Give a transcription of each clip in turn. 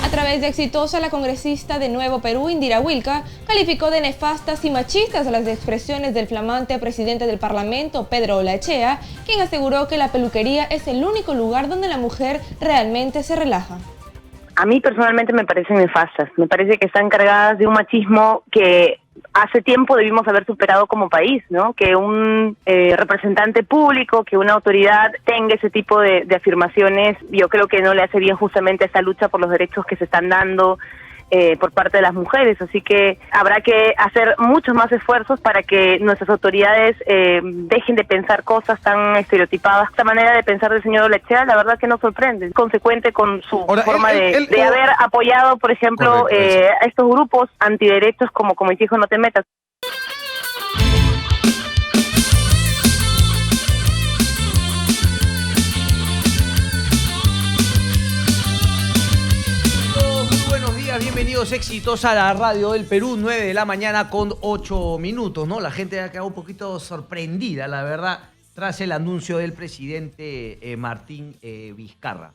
A través de Exitosa, la congresista de Nuevo Perú, Indira Wilca, calificó de nefastas y machistas las expresiones del flamante presidente del Parlamento, Pedro Olaechea, quien aseguró que la peluquería es el único lugar donde la mujer realmente se relaja. A mí personalmente me parecen nefastas, me parece que están cargadas de un machismo que hace tiempo debimos haber superado como país, ¿no? Que un representante público, que una autoridad tenga ese tipo de afirmaciones, yo creo que no le hace bien justamente a esa lucha por los derechos que se están dando por parte de las mujeres, así que habrá que hacer muchos más esfuerzos para que nuestras autoridades dejen de pensar cosas tan estereotipadas. Esta manera de pensar del señor Olaechea, la verdad que nos sorprende, es consecuente con su forma de haber apoyado, por ejemplo, a estos grupos antiderechos como mis hijos no te metas. Bienvenidos Exitosa a la radio del Perú, 9 de la mañana con 8 minutos, ¿no? La gente ha quedado un poquito sorprendida, la verdad, tras el anuncio del presidente Martín Vizcarra.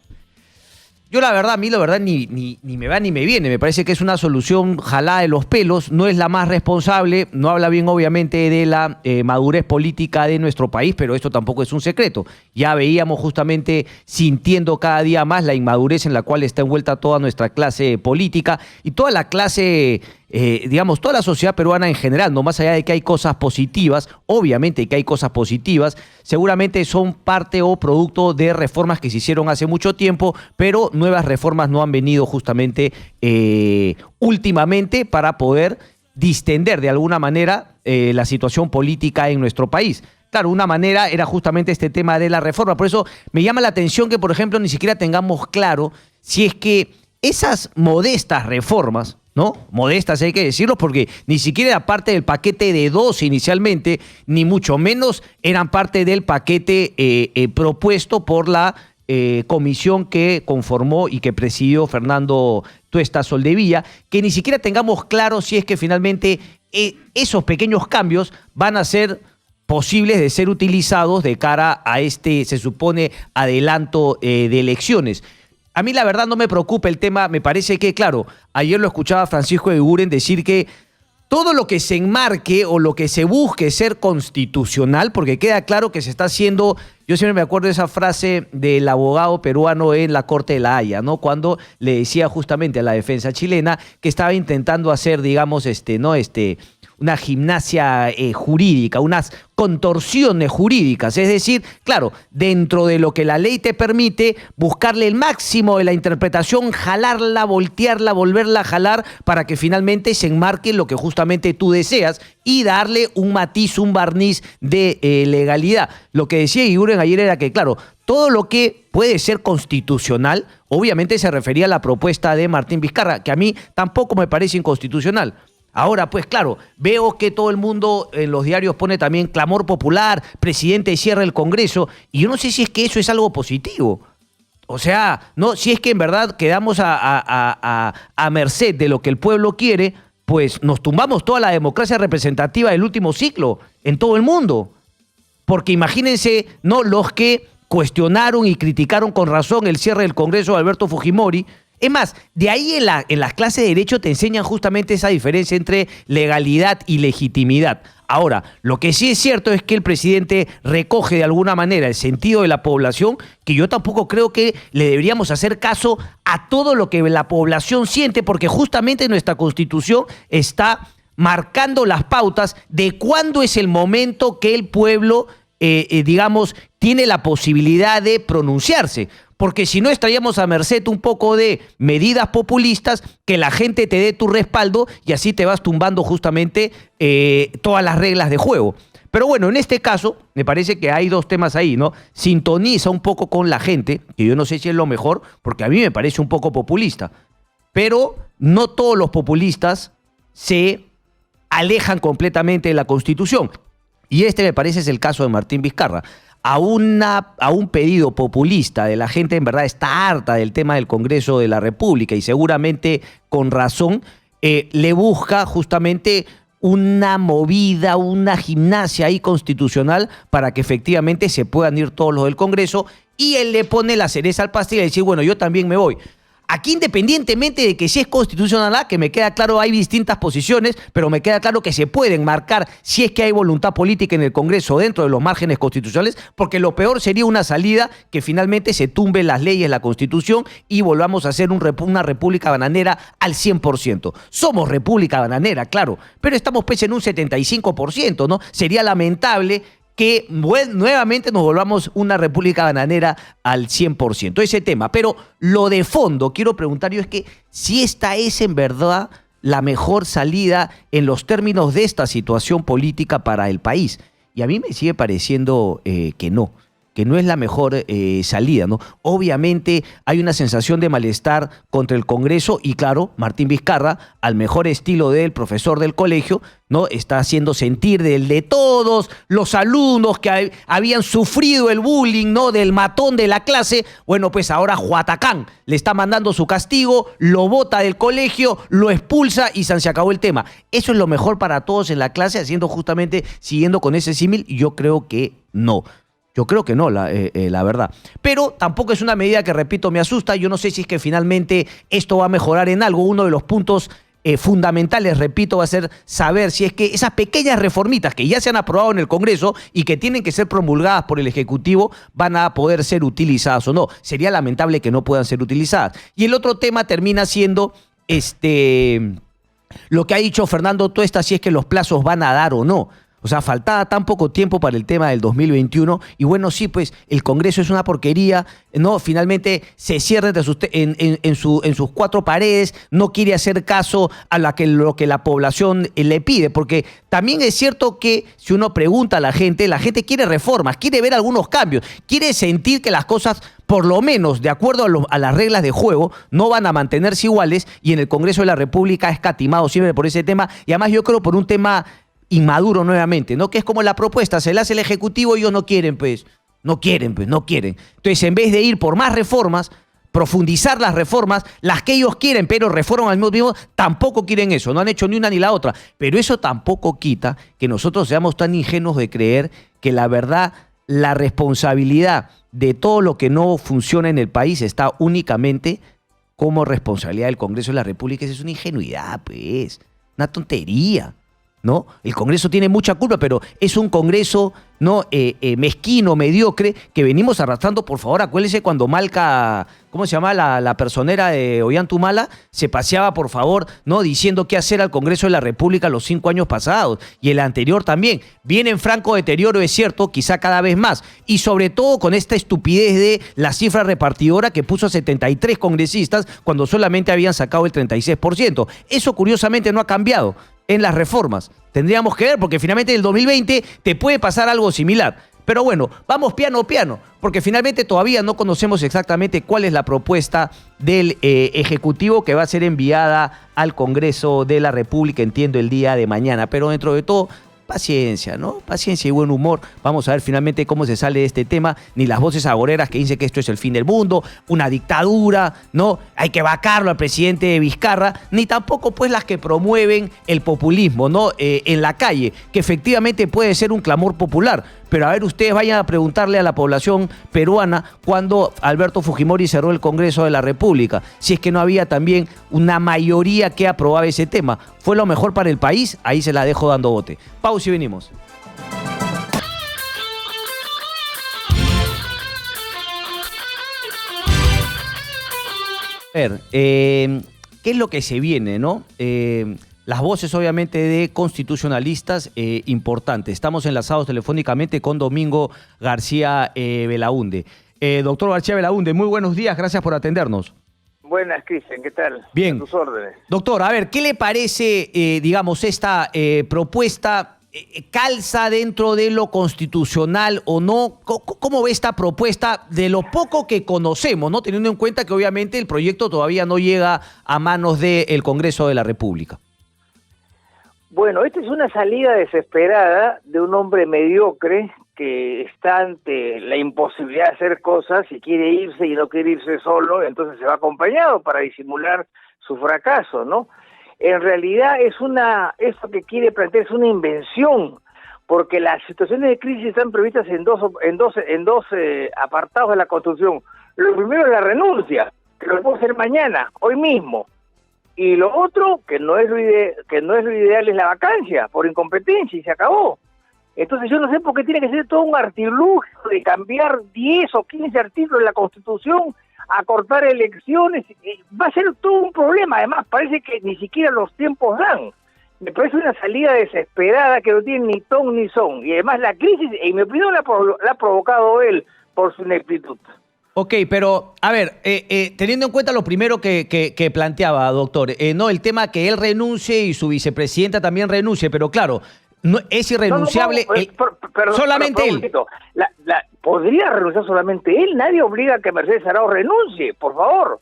Yo la verdad, a mí la verdad ni me va ni me viene, me parece que es una solución jalada de los pelos, no es la más responsable, no habla bien obviamente de la madurez política de nuestro país, pero esto tampoco es un secreto. Ya veíamos justamente sintiendo cada día más la inmadurez en la cual está envuelta toda nuestra clase política y toda la clase, digamos, toda la sociedad peruana en general, no más allá de que hay cosas positivas, obviamente que hay cosas positivas, seguramente son parte o producto de reformas que se hicieron hace mucho tiempo, pero nuevas reformas no han venido justamente últimamente para poder distender de alguna manera la situación política en nuestro país. Claro, una manera era justamente este tema de la reforma. Por eso me llama la atención que, por ejemplo, ni siquiera tengamos claro si es que esas modestas reformas, ¿no? Modestas hay que decirlo porque ni siquiera era parte del paquete de 12 inicialmente, ni mucho menos eran parte del paquete propuesto por la comisión que conformó y que presidió Fernando Tuesta Soldevilla, que ni siquiera tengamos claro si es que finalmente esos pequeños cambios van a ser posibles de ser utilizados de cara a este, se supone, adelanto de elecciones. A mí la verdad no me preocupa el tema, me parece que, claro, ayer lo escuchaba Francisco Eguiguren decir que todo lo que se enmarque o lo que se busque ser constitucional, porque queda claro que se está haciendo, yo siempre me acuerdo de esa frase del abogado peruano en la Corte de La Haya, ¿no? Cuando le decía justamente a la defensa chilena que estaba intentando hacer, digamos, una gimnasia jurídica, unas contorsiones jurídicas, es decir, claro, dentro de lo que la ley te permite, buscarle el máximo de la interpretación, jalarla, voltearla, volverla a jalar para que finalmente se enmarque lo que justamente tú deseas y darle un matiz, un barniz de legalidad. Lo que decía Eguiguren ayer era que, claro, todo lo que puede ser constitucional, obviamente se refería a la propuesta de Martín Vizcarra, que a mí tampoco me parece inconstitucional. Ahora, pues claro, veo que todo el mundo en los diarios pone también clamor popular, presidente cierra el Congreso, y yo no sé si es que eso es algo positivo. O sea, no, si es que en verdad quedamos a merced de lo que el pueblo quiere, pues nos tumbamos toda la democracia representativa del último ciclo en todo el mundo. Porque imagínense, ¿no?, los que cuestionaron y criticaron con razón el cierre del Congreso de Alberto Fujimori. Es más, de ahí en las clases de Derecho te enseñan justamente esa diferencia entre legalidad y legitimidad. Ahora, lo que sí es cierto es que el presidente recoge de alguna manera el sentido de la población, que yo tampoco creo que le deberíamos hacer caso a todo lo que la población siente, porque justamente nuestra Constitución está marcando las pautas de cuándo es el momento que el pueblo, digamos, tiene la posibilidad de pronunciarse. Porque si no estaríamos a merced un poco de medidas populistas, que la gente te dé tu respaldo y así te vas tumbando justamente todas las reglas de juego. Pero bueno, en este caso, me parece que hay dos temas ahí, ¿no? Sintoniza un poco con la gente, que yo no sé si es lo mejor, porque a mí me parece un poco populista. Pero no todos los populistas se alejan completamente de la Constitución. Y este me parece es el caso de Martín Vizcarra. A un pedido populista de la gente, en verdad está harta del tema del Congreso de la República y seguramente con razón le busca justamente una movida, una gimnasia ahí constitucional para que efectivamente se puedan ir todos los del Congreso, y él le pone la cereza al pastel y dice, bueno, yo también me voy. Aquí, independientemente de que si es constitucional, que me queda claro, hay distintas posiciones, pero me queda claro que se pueden marcar si es que hay voluntad política en el Congreso dentro de los márgenes constitucionales, porque lo peor sería una salida que finalmente se tumbe las leyes, la Constitución, y volvamos a ser una república bananera al 100%. Somos república bananera, claro, pero estamos pues en un 75%, ¿no? Sería lamentable que nuevamente nos volvamos una república bananera al 100%. Ese tema. Pero lo de fondo, quiero preguntar yo, es que si esta es en verdad la mejor salida en los términos de esta situación política para el país. Y a mí me sigue pareciendo que no es la mejor salida, ¿no? Obviamente hay una sensación de malestar contra el Congreso y claro, Martín Vizcarra, al mejor estilo del profesor del colegio, ¿no? Está haciendo sentir de todos los alumnos que habían sufrido el bullying, ¿no? Del matón de la clase, bueno, pues ahora Juatacán le está mandando su castigo, lo bota del colegio, lo expulsa y se acabó el tema. Eso es lo mejor para todos en la clase, siguiendo con ese símil, yo creo que no. Yo creo que no, la verdad. Pero tampoco es una medida que, repito, me asusta. Yo no sé si es que finalmente esto va a mejorar en algo. Uno de los puntos fundamentales, repito, va a ser saber si es que esas pequeñas reformitas que ya se han aprobado en el Congreso y que tienen que ser promulgadas por el Ejecutivo van a poder ser utilizadas o no. Sería lamentable que no puedan ser utilizadas. Y el otro tema termina siendo lo que ha dicho Fernando Tuesta, si es que los plazos van a dar o no. O sea, faltaba tan poco tiempo para el tema del 2021 y bueno, sí, pues el Congreso es una porquería, ¿no? Finalmente se cierra en sus cuatro paredes, no quiere hacer caso a lo que la población le pide, porque también es cierto que si uno pregunta a la gente quiere reformas, quiere ver algunos cambios, quiere sentir que las cosas, por lo menos de acuerdo a las reglas de juego, no van a mantenerse iguales, y en el Congreso de la República ha escatimado siempre por ese tema, y además yo creo por un tema inmaduro nuevamente, ¿no? Que es como la propuesta, se la hace el Ejecutivo y ellos no quieren. Entonces, en vez de ir por más reformas, profundizar las reformas, las que ellos quieren, pero reforman al mismo tiempo, tampoco quieren eso, no han hecho ni una ni la otra. Pero eso tampoco quita que nosotros seamos tan ingenuos de creer que la verdad, la responsabilidad de todo lo que no funciona en el país está únicamente como responsabilidad del Congreso de la República. Esa es una ingenuidad, pues, una tontería, ¿no? El Congreso tiene mucha culpa, pero es un Congreso, ¿no? Mezquino, mediocre, que venimos arrastrando. Por favor, acuérdense cuando Malca, ¿cómo se llama? La personera de Ollantumala se paseaba, por favor, ¿no? Diciendo qué hacer al Congreso de la República los 5 años pasados, y el anterior también. Viene en franco deterioro, es cierto, quizá cada vez más, y sobre todo con esta estupidez de la cifra repartidora que puso a 73 congresistas cuando solamente habían sacado el 36%. Eso curiosamente no ha cambiado en las reformas. Tendríamos que ver, porque finalmente en el 2020 te puede pasar algo similar. Pero bueno, vamos piano, porque finalmente todavía no conocemos exactamente cuál es la propuesta del Ejecutivo que va a ser enviada al Congreso de la República, entiendo, el día de mañana. Pero dentro de todo, paciencia, ¿no? Paciencia y buen humor. Vamos a ver finalmente cómo se sale de este tema. Ni las voces agoreras que dicen que esto es el fin del mundo, una dictadura, ¿no? Hay que vacarlo al presidente Vizcarra, ni tampoco pues las que promueven el populismo, ¿no? En la calle, que efectivamente puede ser un clamor popular. Pero a ver, ustedes vayan a preguntarle a la población peruana cuando Alberto Fujimori cerró el Congreso de la República, si es que no había también una mayoría que aprobaba ese tema. ¿Fue lo mejor para el país? Ahí se la dejo dando bote. Pausa y venimos. A ver, ¿qué es lo que se viene, no? Las voces, obviamente, de constitucionalistas importantes. Estamos enlazados telefónicamente con Domingo García Belaunde. Doctor García Belaunde, muy buenos días, gracias por atendernos. Buenas, Cristian, ¿qué tal? Bien. A tus órdenes. Doctor, a ver, ¿qué le parece, digamos, esta propuesta? ¿Calza dentro de lo constitucional o no? ¿Cómo ve esta propuesta de lo poco que conocemos, ¿no? Teniendo en cuenta que obviamente el proyecto todavía no llega a manos del Congreso de la República. Bueno, esta es una salida desesperada de un hombre mediocre que está ante la imposibilidad de hacer cosas y quiere irse y no quiere irse solo, entonces se va acompañado para disimular su fracaso, ¿no? en realidad eso que quiere plantear es una invención, porque las situaciones de crisis están previstas en dos apartados de la Constitución. Lo primero es la renuncia, que lo puedo hacer mañana, hoy mismo. Y lo otro, que no es lo ideal, es la vacancia por incompetencia, y se acabó. Entonces yo no sé por qué tiene que ser todo un artilugio de cambiar 10 o 15 artículos de la Constitución, acortar elecciones. Va a ser todo un problema. Además, parece que ni siquiera los tiempos dan. Me parece una salida desesperada que no tiene ni ton ni son. Y además la crisis, en mi opinión, la ha provocado él por su ineptitud. Ok, pero a ver, teniendo en cuenta lo primero que planteaba, doctor, no el tema que él renuncie y su vicepresidenta también renuncie, pero claro, no, es irrenunciable. Perdón, solamente él. ¿Podría renunciar solamente él? Nadie obliga a que Mercedes Arauz renuncie, por favor.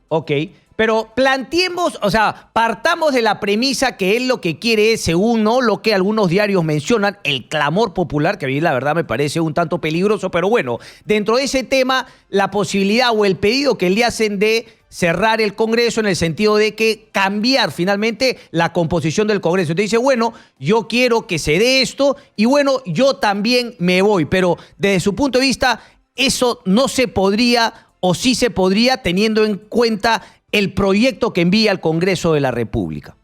Ok, pero planteemos, o sea, partamos de la premisa que él lo que quiere es, según ¿no? lo que algunos diarios mencionan, el clamor popular, que a mí la verdad me parece un tanto peligroso, pero bueno, dentro de ese tema, la posibilidad o el pedido que le hacen de cerrar el Congreso en el sentido de que cambiar finalmente la composición del Congreso. Entonces dice, bueno, yo quiero que se dé esto y bueno, yo también me voy, pero desde su punto de vista, eso no se podría o sí se podría teniendo en cuenta el proyecto que envía al Congreso de la República.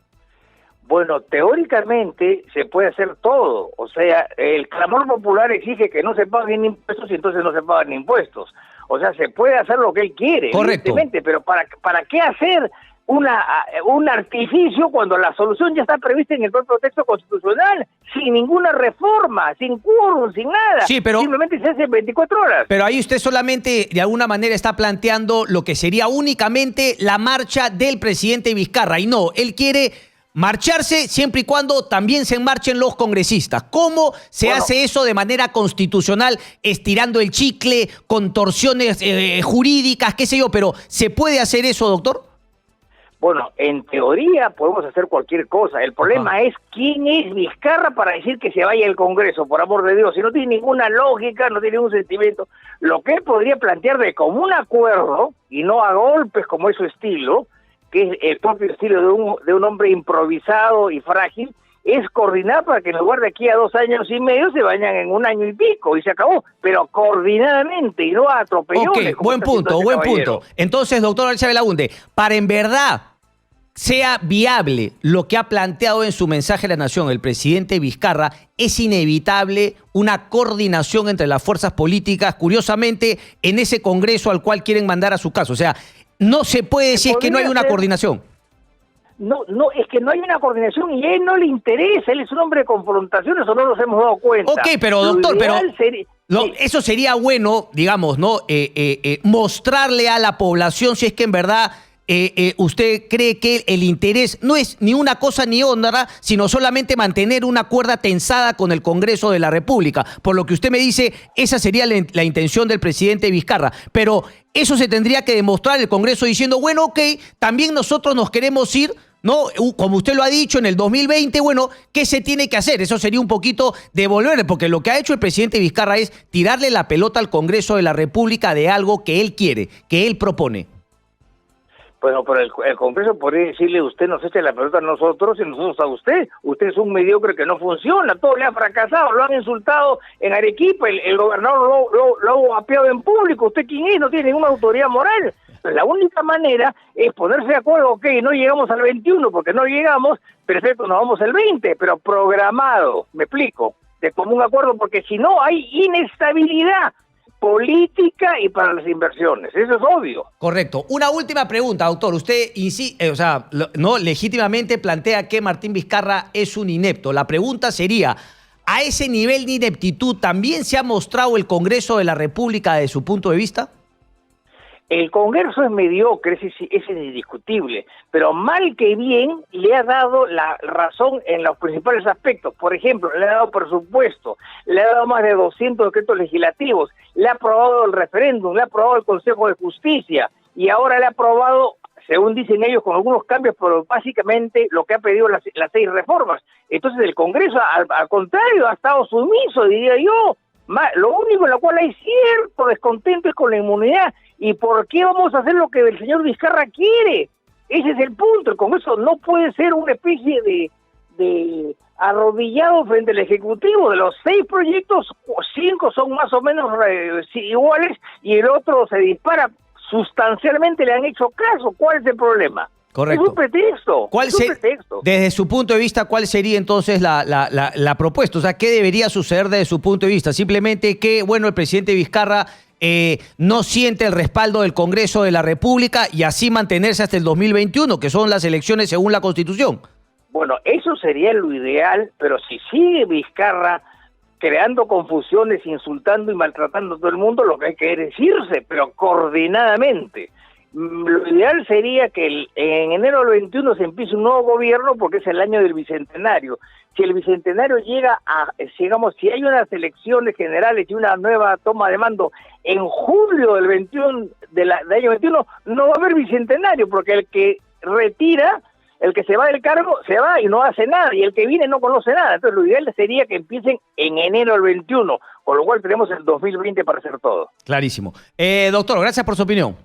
Bueno, teóricamente se puede hacer todo. O sea, el clamor popular exige que no se paguen impuestos y entonces no se pagan impuestos. O sea, se puede hacer lo que él quiere, correcto, evidentemente, pero ¿para qué hacer un artificio cuando la solución ya está prevista en el propio texto constitucional, sin ninguna reforma, sin quórum, sin nada? Sí, pero simplemente se hace en 24 horas. Pero ahí usted solamente, de alguna manera, está planteando lo que sería únicamente la marcha del presidente Vizcarra. Y no, él quiere marcharse siempre y cuando también se marchen los congresistas. ¿Cómo se hace eso de manera constitucional, estirando el chicle, contorsiones jurídicas, qué sé yo? Pero ¿se puede hacer eso, doctor? Bueno, en teoría podemos hacer cualquier cosa. El problema es quién es Vizcarra para decir que se vaya al Congreso, por amor de Dios. Si no tiene ninguna lógica, no tiene ningún sentimiento. Lo que él podría plantear de común acuerdo, y no a golpes como es su estilo, que es el propio estilo de un hombre improvisado y frágil, es coordinar para que en lugar de aquí a 2 años y medio se vayan en 1 año y pico y se acabó, pero coordinadamente y no a atropellones. Ok, buen punto. Entonces, doctor García Belaúnde, para en verdad sea viable lo que ha planteado en su mensaje a la Nación el presidente Vizcarra, es inevitable una coordinación entre las fuerzas políticas, curiosamente, en ese Congreso al cual quieren mandar a su caso. O sea, no se puede decir que no hay una coordinación. No, es que no hay una coordinación y a él no le interesa, él es un hombre de confrontación, eso no nos hemos dado cuenta. Ok, pero doctor, eso sería bueno, digamos, ¿no? Mostrarle a la población si es que en verdad usted cree que el interés no es ni una cosa ni otra, sino solamente mantener una cuerda tensada con el Congreso de la República. Por lo que usted me dice, esa sería la intención del presidente Vizcarra. Pero eso se tendría que demostrar el Congreso diciendo, bueno, ok, también nosotros nos queremos ir, ¿no? Como usted lo ha dicho en el 2020, bueno, ¿qué se tiene que hacer? Eso sería un poquito devolverle, porque lo que ha hecho el presidente Vizcarra es tirarle la pelota al Congreso de la República de algo que él quiere, que él propone. Bueno, pero el Congreso podría decirle, usted nos echa la pelota a nosotros y nosotros a usted. Usted es un mediocre que no funciona, todo le ha fracasado, lo han insultado en Arequipa, el gobernador lo ha apiado en público. ¿Usted quién es? No tiene ninguna autoridad moral. La única manera es ponerse de acuerdo, ok, no llegamos al 21 porque no llegamos, perfecto, nos vamos al 20, pero programado, me explico, de común acuerdo, porque si no hay inestabilidad política y para las inversiones, eso es obvio. Correcto. Una última pregunta, doctor. Usted no legítimamente plantea que Martín Vizcarra es un inepto. La pregunta sería, ¿a ese nivel de ineptitud también se ha mostrado el Congreso de la República desde su punto de vista? El Congreso es mediocre, es indiscutible, pero mal que bien le ha dado la razón en los principales aspectos. Por ejemplo, le ha dado presupuesto, le ha dado más de 200 decretos legislativos, le ha aprobado el referéndum, le ha aprobado el Consejo de Justicia y ahora le ha aprobado, según dicen ellos, con algunos cambios, pero básicamente lo que ha pedido las 6 reformas. Entonces el Congreso, al contrario, ha estado sumiso, diría yo. Lo único en lo cual hay cierto descontento es con la inmunidad. ¿Y por qué vamos a hacer lo que el señor Vizcarra quiere? Ese es el punto. El Congreso no puede ser una especie de arrodillado frente al Ejecutivo. De los 6 proyectos, 5 son más o menos iguales y el otro se dispara. Sustancialmente le han hecho caso. ¿Cuál es el problema? Correcto. Es un pretexto. Desde su punto de vista, ¿cuál sería entonces la propuesta? O sea, ¿qué debería suceder desde su punto de vista? Simplemente que, bueno, el presidente Vizcarra no siente el respaldo del Congreso de la República y así mantenerse hasta el 2021, que son las elecciones según la Constitución. Bueno, eso sería lo ideal, pero si sigue Vizcarra creando confusiones, insultando y maltratando a todo el mundo, lo que hay que es irse, pero coordinadamente. Lo ideal sería que en enero del 21 se empiece un nuevo gobierno porque es el año del Bicentenario. Si el Bicentenario llega a, digamos, si hay unas elecciones generales y una nueva toma de mando en julio del 21 del año 21, no va a haber Bicentenario porque el que retira, el que se va del cargo, se va y no hace nada, y el que viene no conoce nada. Entonces lo ideal sería que empiecen en enero del 21, con lo cual tenemos el 2020 para hacer todo. Clarísimo. Doctor, gracias por su opinión.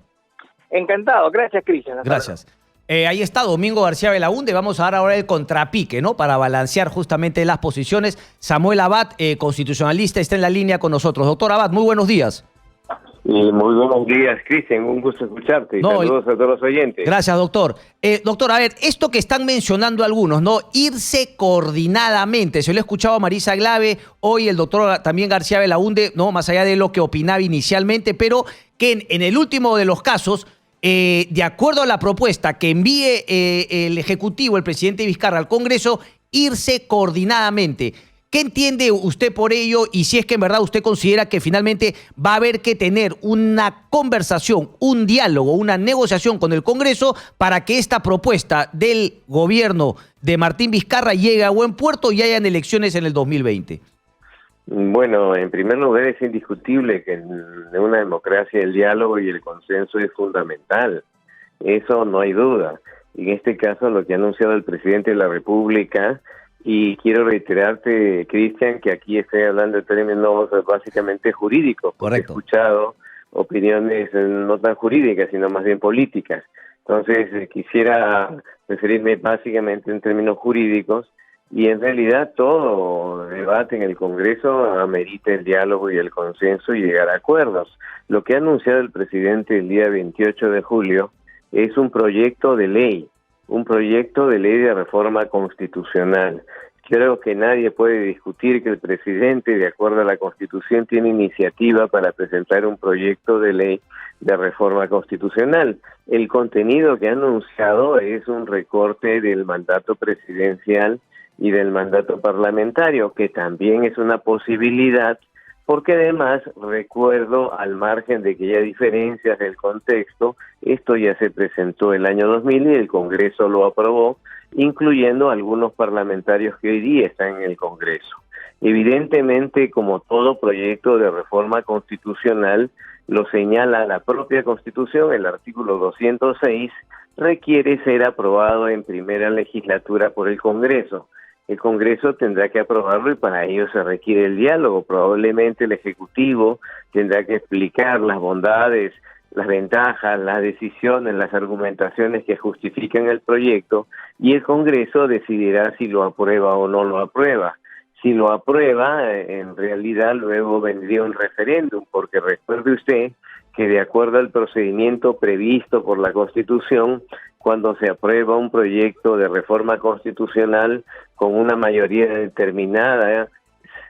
Encantado, gracias Cristian. Gracias. Ahí está Domingo García Belaúnde. Vamos a dar ahora el contrapique, ¿no? Para balancear justamente las posiciones. Samuel Abad, constitucionalista, está en la línea con nosotros. Doctor Abad, muy buenos días. Muy buenos días, Cristian, un gusto escucharte. Saludos a todos los oyentes. Gracias, doctor. Doctor, a ver, esto que están mencionando algunos, ¿no? Irse coordinadamente. Se lo he escuchado a Marisa Glave, hoy el doctor también García Belaúnde, ¿no? Más allá de lo que opinaba inicialmente, pero que en el último de los casos, de acuerdo a la propuesta que envíe el Ejecutivo, el presidente Vizcarra al Congreso, irse coordinadamente. ¿Qué entiende usted por ello? Y si es que en verdad usted considera que finalmente va a haber que tener una conversación, un diálogo, una negociación con el Congreso para que esta propuesta del gobierno de Martín Vizcarra llegue a buen puerto y hayan elecciones en el 2020. Bueno, en primer lugar es indiscutible que en una democracia el diálogo y el consenso es fundamental. Eso no hay duda. En este caso lo que ha anunciado el presidente de la República. Y quiero reiterarte, Cristian, que aquí estoy hablando de términos básicamente jurídicos. Correcto. He escuchado opiniones no tan jurídicas, sino más bien políticas. Entonces, quisiera referirme básicamente en términos jurídicos y en realidad todo debate en el Congreso amerita el diálogo y el consenso y llegar a acuerdos. Lo que ha anunciado el presidente el día 28 de julio es un proyecto de ley de reforma constitucional. Creo que nadie puede discutir que el presidente, de acuerdo a la Constitución, tiene iniciativa para presentar un proyecto de ley de reforma constitucional. El contenido que ha anunciado es un recorte del mandato presidencial y del mandato parlamentario, que también es una posibilidad, porque además, recuerdo, al margen de que ya hay diferencias del contexto, esto ya se presentó el año 2000 y el Congreso lo aprobó, incluyendo algunos parlamentarios que hoy día están en el Congreso. Evidentemente, como todo proyecto de reforma constitucional, lo señala la propia Constitución, el artículo 206, requiere ser aprobado en primera legislatura por el Congreso. El Congreso tendrá que aprobarlo y para ello se requiere el diálogo. Probablemente el Ejecutivo tendrá que explicar las bondades, las ventajas, las decisiones, las argumentaciones que justifican el proyecto y el Congreso decidirá si lo aprueba o no lo aprueba. Si lo aprueba, en realidad luego vendría un referéndum, porque recuerde usted que de acuerdo al procedimiento previsto por la Constitución, cuando se aprueba un proyecto de reforma constitucional con una mayoría determinada,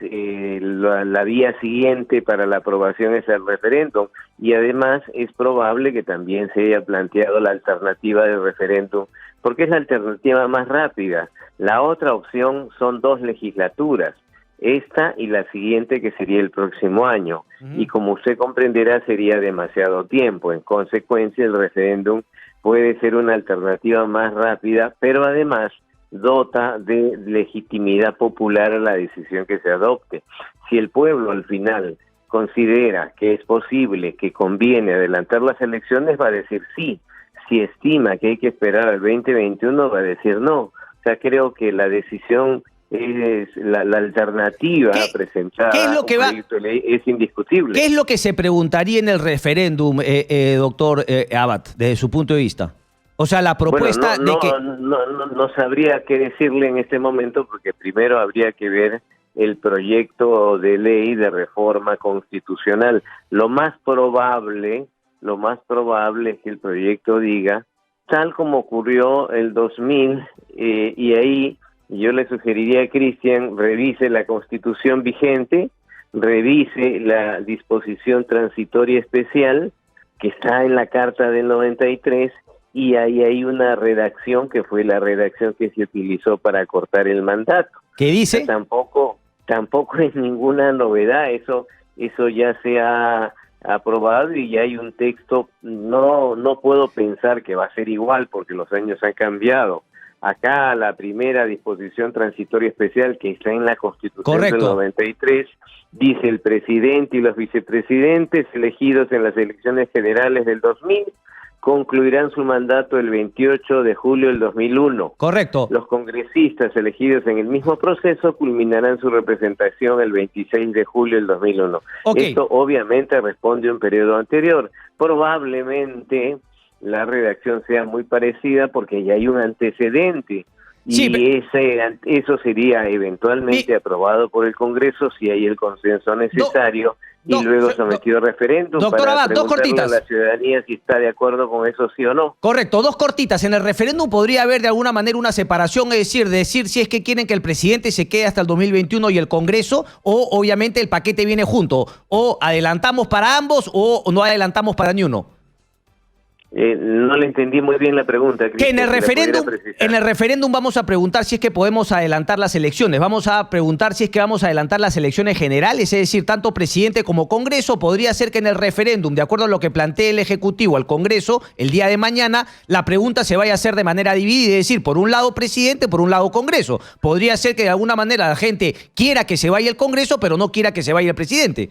la vía siguiente para la aprobación es el referéndum y además es probable que también se haya planteado la alternativa del referéndum porque es la alternativa más rápida. La otra opción son 2 legislaturas, esta y la siguiente que sería el próximo año y como usted comprenderá sería demasiado tiempo. En consecuencia el referéndum puede ser una alternativa más rápida, pero además dota de legitimidad popular a la decisión que se adopte. Si el pueblo al final considera que es posible, que conviene adelantar las elecciones, va a decir sí. Si estima que hay que esperar al 2021, va a decir no. O sea, creo que la decisión es la alternativa presentada ¿qué es lo que proyecto de ley es indiscutible. ¿Qué es lo que se preguntaría en el referéndum, doctor Abad, desde su punto de vista? O sea, la propuesta Bueno, de que... no sabría qué decirle en este momento, porque primero habría que ver el proyecto de ley de reforma constitucional. Lo más probable es que el proyecto diga, tal como ocurrió el 2000, y ahí yo le sugeriría a Cristian, revise la Constitución vigente, revise la disposición transitoria especial que está en la Carta del 93, y ahí hay una redacción que fue la redacción que se utilizó para cortar el mandato. ¿Qué dice? O sea, tampoco es ninguna novedad, eso ya se ha aprobado y ya hay un texto. No puedo pensar que va a ser igual porque los años han cambiado. Acá la primera disposición transitoria especial que está en la Constitución del 93 dice: el presidente y los vicepresidentes elegidos en las elecciones generales del 2000 concluirán su mandato el 28 de julio del 2001. Correcto. Los congresistas elegidos en el mismo proceso culminarán su representación el 26 de julio del 2001. Okay. Esto obviamente responde a un periodo anterior. Probablemente la redacción sea muy parecida porque ya hay un antecedente. Y eso sería eventualmente aprobado por el Congreso si hay el consenso necesario y luego sometido a referéndum para preguntarle a la ciudadanía si está de acuerdo con eso, sí o no. Correcto, dos cortitas. En el referéndum podría haber de alguna manera una separación, es decir si es que quieren que el presidente se quede hasta el 2021 y el Congreso, o obviamente el paquete viene junto, o adelantamos para ambos o no adelantamos para ni uno. No le entendí muy bien la pregunta. Que en el referéndum vamos a preguntar si es que podemos adelantar las elecciones. Vamos a preguntar si es que vamos a adelantar las elecciones generales, es decir, tanto presidente como Congreso. Podría ser que en el referéndum, de acuerdo a lo que plantee el Ejecutivo al Congreso el día de mañana, la pregunta se vaya a hacer de manera dividida, es decir, por un lado presidente, por un lado Congreso. Podría ser que de alguna manera la gente quiera que se vaya el Congreso, pero no quiera que se vaya el presidente.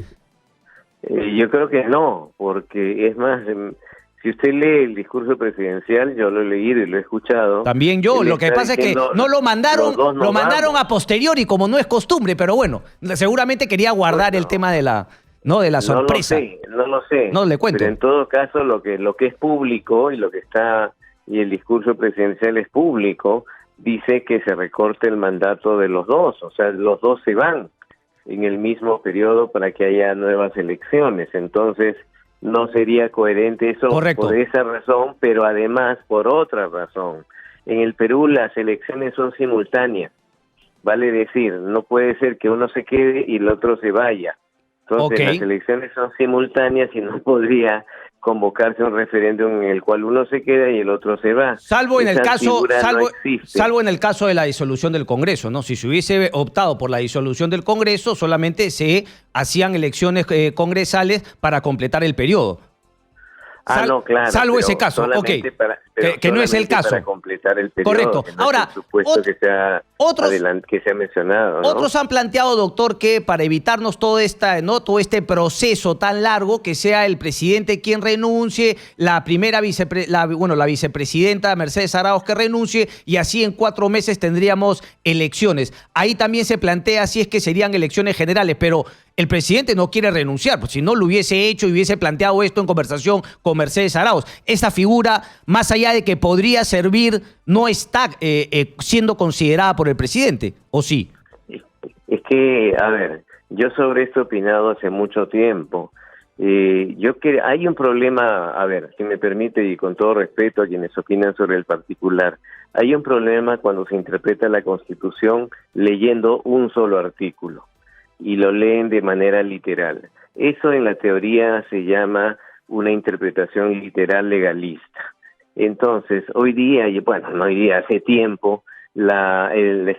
Yo creo que no, porque es más... Si usted lee el discurso presidencial, yo lo he leído y lo he escuchado. También yo, lo que pasa es que no lo mandaron, lo mandaron a posteriori, como no es costumbre, pero bueno, seguramente quería guardar el tema de la sorpresa. No lo sé. No le cuento. Pero en todo caso, lo que es público y lo que está, y el discurso presidencial es público, dice que se recorte el mandato de los dos, o sea, los dos se van en el mismo periodo para que haya nuevas elecciones. Entonces, no sería coherente eso. Correcto. Por esa razón, pero además por otra razón. En el Perú las elecciones son simultáneas, vale decir, no puede ser que uno se quede y el otro se vaya. Entonces las elecciones son simultáneas y no podría convocarse un referéndum en el cual uno se queda y el otro se va. Salvo en el caso de la disolución del Congreso, ¿no? Si se hubiese optado por la disolución del Congreso, solamente se hacían elecciones congresales para completar el periodo. No, claro. Salvo ese caso, que no es el caso. Para completar el periodo. Correcto. No ahora, que se ha mencionado, ¿no? Otros han planteado, doctor, que para evitarnos todo este proceso tan largo, que sea el presidente quien renuncie, la vicepresidenta Mercedes Arauz que renuncie, y así en 4 meses tendríamos elecciones. Ahí también se plantea si es que serían elecciones generales, pero el presidente no quiere renunciar, pues si no lo hubiese hecho y hubiese planteado esto en conversación con Mercedes Arauz. Esta figura, más allá de que podría servir, no está siendo considerada por el presidente, ¿o sí? Es que, a ver, yo sobre esto he opinado hace mucho tiempo. Hay un problema, a ver, si me permite, y con todo respeto a quienes opinan sobre el particular, hay un problema cuando se interpreta la Constitución leyendo un solo artículo y lo leen de manera literal. Eso en la teoría se llama una interpretación literal legalista. Entonces, hace tiempo, la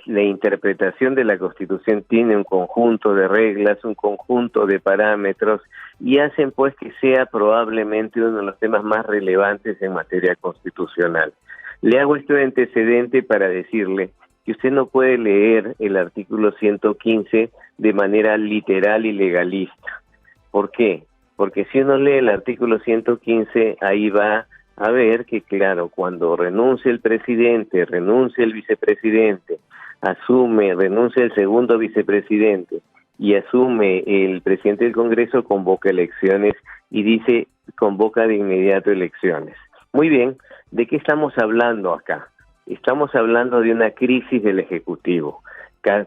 interpretación de la Constitución tiene un conjunto de reglas, un conjunto de parámetros, y hacen pues que sea probablemente uno de los temas más relevantes en materia constitucional. Le hago este antecedente para decirle que usted no puede leer el artículo 115 de manera literal y legalista. ¿Por qué? Porque si uno lee el artículo 115, ahí va a ver que, claro, cuando renuncia el presidente, renuncia el vicepresidente, renuncia el segundo vicepresidente y asume el presidente del Congreso, convoca elecciones y dice, convoca de inmediato elecciones. Muy bien, ¿de qué estamos hablando acá? Estamos hablando de una crisis del Ejecutivo,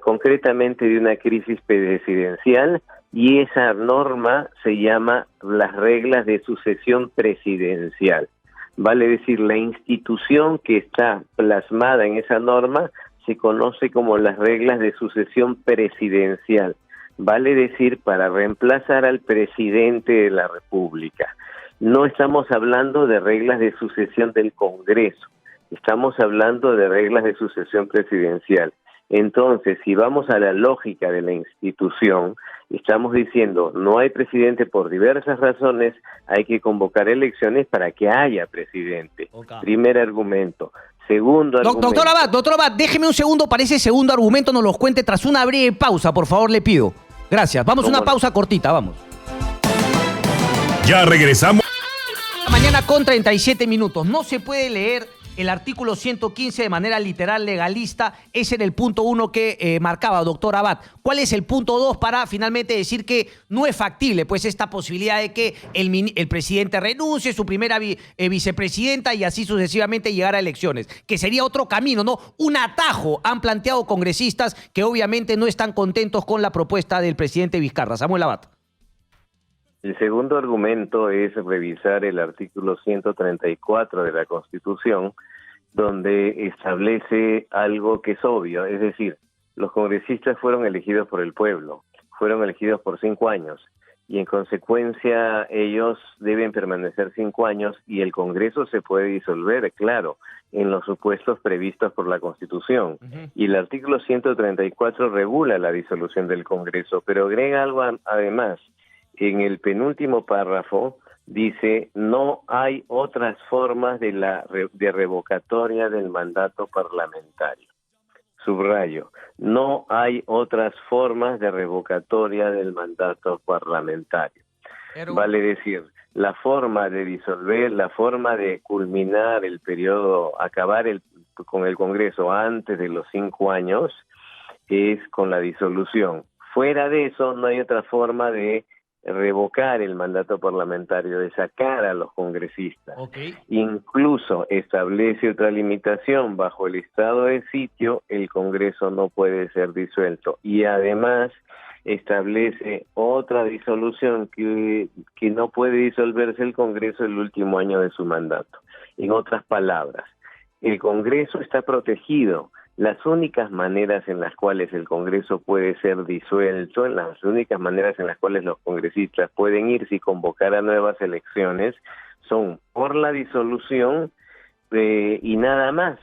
concretamente de una crisis presidencial, y esa norma se llama las reglas de sucesión presidencial. Vale decir, la institución que está plasmada en esa norma se conoce como las reglas de sucesión presidencial. Vale decir, para reemplazar al presidente de la República. No estamos hablando de reglas de sucesión del Congreso, estamos hablando de reglas de sucesión presidencial. Entonces, si vamos a la lógica de la institución, estamos diciendo, no hay presidente por diversas razones, hay que convocar elecciones para que haya presidente. Okay. Primer argumento. Segundo argumento. Doctor Abad, déjeme un segundo para ese segundo argumento, nos los cuente tras una breve pausa, por favor, le pido. Gracias. Vamos a una pausa cortita, vamos. Ya regresamos. Mañana con 37 minutos. No se puede leer el artículo 115 de manera literal legalista. Ese era el punto 1 que marcaba, doctor Abad. ¿Cuál es el punto 2 para finalmente decir que no es factible pues esta posibilidad de que el presidente renuncie, su primera vicepresidenta y así sucesivamente llegar a elecciones? Que sería otro camino, ¿no? Un atajo han planteado congresistas que obviamente no están contentos con la propuesta del presidente Vizcarra. Samuel Abad. El segundo argumento es revisar el artículo 134 de la Constitución, donde establece algo que es obvio, es decir, los congresistas fueron elegidos por el pueblo, fueron elegidos por 5 años, y en consecuencia ellos deben permanecer 5 años y el Congreso se puede disolver, claro, en los supuestos previstos por la Constitución. Y el artículo 134 regula la disolución del Congreso, pero agrega algo además. En el penúltimo párrafo dice, no hay otras formas de revocatoria del mandato parlamentario. Subrayo, no hay otras formas de revocatoria del mandato parlamentario. Vale decir, la forma de disolver, la forma de culminar el periodo, acabar con el Congreso antes de los 5 años, es con la disolución. Fuera de eso, no hay otra forma de revocar el mandato parlamentario, de sacar a los congresistas. Okay. Incluso establece otra limitación: bajo el estado de sitio el Congreso no puede ser disuelto, y además establece otra disolución que no puede disolverse el Congreso el último año de su mandato. En otras palabras, el Congreso está protegido. Las únicas maneras en las cuales el Congreso puede ser disuelto, las únicas maneras en las cuales los congresistas pueden irse y convocar a nuevas elecciones son por la disolución y nada más,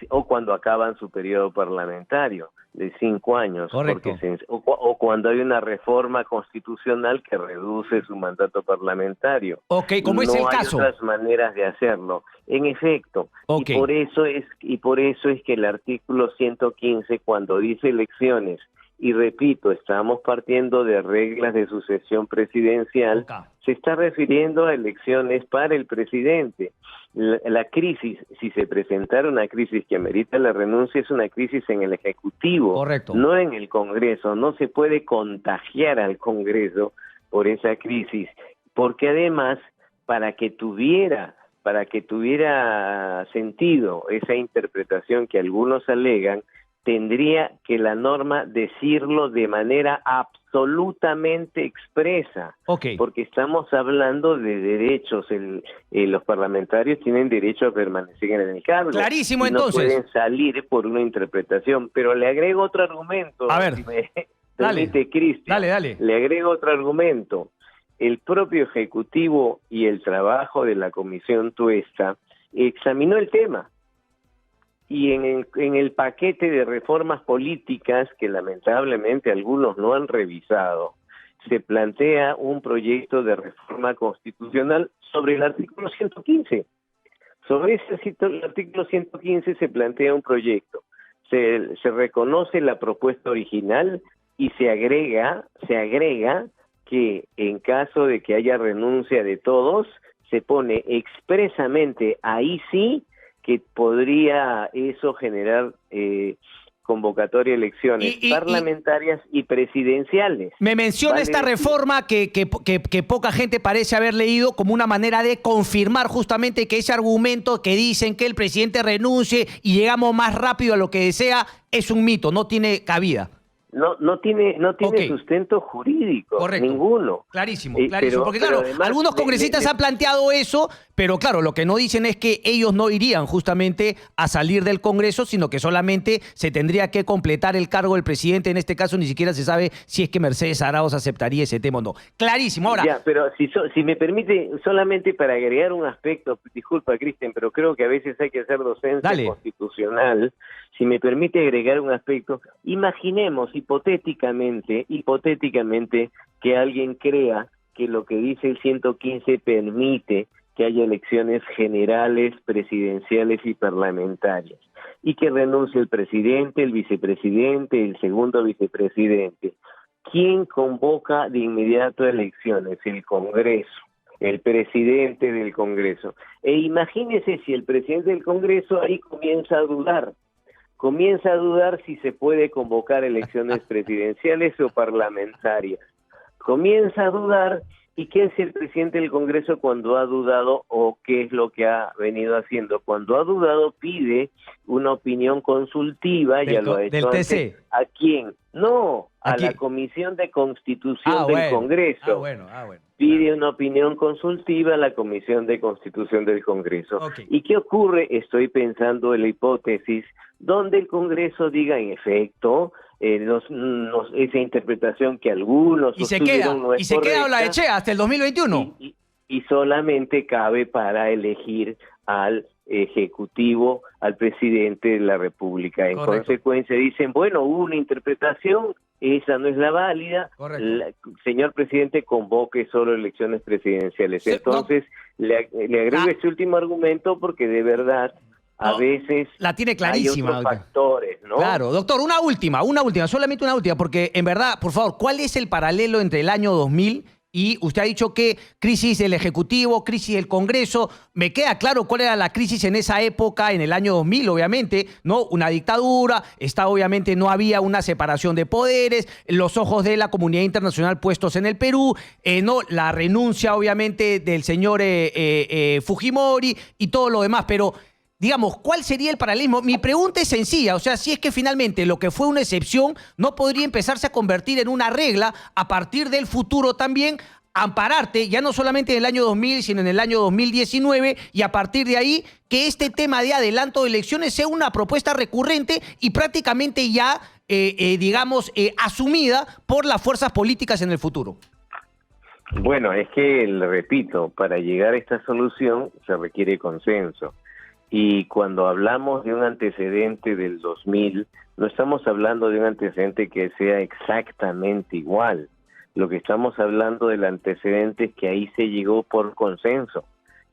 o cuando acaban su periodo parlamentario de 5 años. Correcto. O cuando hay una reforma constitucional que reduce su mandato parlamentario. Ok, ¿cómo es el caso? No hay otras maneras de hacerlo. En efecto, okay. y por eso es que el artículo 115, cuando dice elecciones, y repito, estamos partiendo de reglas de sucesión presidencial, okay, se está refiriendo a elecciones para el presidente. La crisis, si se presentara una crisis que amerita la renuncia, es una crisis en el Ejecutivo, correcto, no en el Congreso. No se puede contagiar al Congreso por esa crisis, porque además, para que tuviera sentido esa interpretación que algunos alegan, tendría que la norma decirlo de manera absolutamente expresa, okay, porque estamos hablando de derechos. Los parlamentarios tienen derecho a permanecer en el cargo. Clarísimo, y no entonces. pueden salir por una interpretación. Pero le agrego otro argumento. A ver, si me permite, Cristian. Dale. Le agrego otro argumento. El propio Ejecutivo y el trabajo de la Comisión Tuesta examinó el tema. Y en el paquete de reformas políticas, que lamentablemente algunos no han revisado, se plantea un proyecto de reforma constitucional sobre el artículo 115. Sobre el artículo 115 se plantea un proyecto. Se reconoce la propuesta original y se agrega que en caso de que haya renuncia de todos, se pone expresamente ahí sí que podría eso generar convocatoria de elecciones parlamentarias y presidenciales. Me menciona esta reforma que poca gente parece haber leído como una manera de confirmar justamente que ese argumento que dicen que el presidente renuncie y llegamos más rápido a lo que desea es un mito, no tiene cabida. No tiene sustento jurídico. Correcto. Ninguno. Clarísimo. Porque claro, además, algunos congresistas han planteado eso, pero claro, lo que no dicen es que ellos no irían justamente a salir del Congreso, sino que solamente se tendría que completar el cargo del presidente. En este caso ni siquiera se sabe si es que Mercedes Arauz aceptaría ese tema o no. Clarísimo. Ahora, ya, pero si me permite, solamente para agregar un aspecto, disculpa Cristian, pero creo que a veces hay que hacer docencia constitucional. Si me permite agregar un aspecto, imaginemos hipotéticamente que alguien crea que lo que dice el 115 permite que haya elecciones generales, presidenciales y parlamentarias, y que renuncie el presidente, el vicepresidente, el segundo vicepresidente. ¿Quién convoca de inmediato elecciones? El Congreso, el presidente del Congreso. E imagínese si el presidente del Congreso ahí comienza a dudar si se puede convocar elecciones presidenciales o parlamentarias. Comienza a dudar, ¿y qué es el presidente del Congreso cuando ha dudado o qué es lo que ha venido haciendo? Cuando ha dudado pide una opinión consultiva, ya lo ha hecho antes. TC. ¿A quién? No, a quién? La Comisión de Constitución del Congreso. Bueno. Pide una opinión consultiva a la Comisión de Constitución del Congreso. Okay. ¿Y qué ocurre? Estoy pensando en la hipótesis donde el Congreso diga, en efecto, esa interpretación que algunos y se queda Olaechea hasta el 2021. Y solamente cabe para elegir al Ejecutivo, al presidente de la República. En consecuencia dicen, bueno, hubo una interpretación, esa no es la válida, señor presidente, convoque solo elecciones presidenciales. Entonces, le agrego este último argumento porque de verdad a veces la tiene clarísima, hay otros factores, ¿no? Claro, doctor, una última, solamente una última, porque en verdad, por favor, ¿cuál es el paralelo entre el año 2000 y usted ha dicho que crisis del Ejecutivo, crisis del Congreso? Me queda claro cuál era la crisis en esa época, en el año 2000, obviamente, ¿no? Una dictadura, obviamente no había una separación de poderes, los ojos de la comunidad internacional puestos en el Perú, ¿no? La renuncia, obviamente, del señor Fujimori y todo lo demás, pero digamos, ¿cuál sería el paralelismo? Mi pregunta es sencilla, o sea, si es que finalmente lo que fue una excepción no podría empezarse a convertir en una regla a partir del futuro también, ampararte ya no solamente en el año 2000, sino en el año 2019, y a partir de ahí que este tema de adelanto de elecciones sea una propuesta recurrente y prácticamente ya, asumida por las fuerzas políticas en el futuro. Bueno, es que, le repito, para llegar a esta solución se requiere consenso. Y cuando hablamos de un antecedente del 2000, no estamos hablando de un antecedente que sea exactamente igual. Lo que estamos hablando del antecedente es que ahí se llegó por consenso.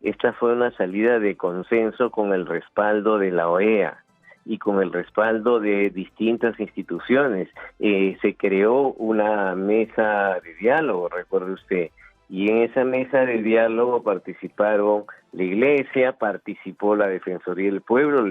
Esta fue una salida de consenso con el respaldo de la OEA y con el respaldo de distintas instituciones. Se creó una mesa de diálogo, recuerde usted, y en esa mesa de diálogo participaron la Iglesia, participó la Defensoría del Pueblo.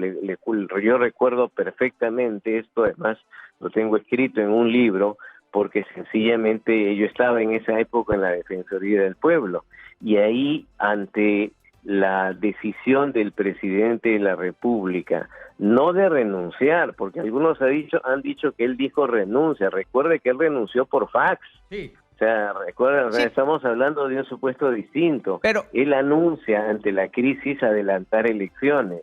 Yo recuerdo perfectamente esto, además lo tengo escrito en un libro, porque sencillamente yo estaba en esa época en la Defensoría del Pueblo, y ahí, ante la decisión del presidente de la República, no de renunciar, porque algunos han dicho que él dijo renuncia. Recuerde que él renunció por fax. Sí. O sea, recuerden, estamos hablando de un supuesto distinto. Pero él anuncia ante la crisis adelantar elecciones.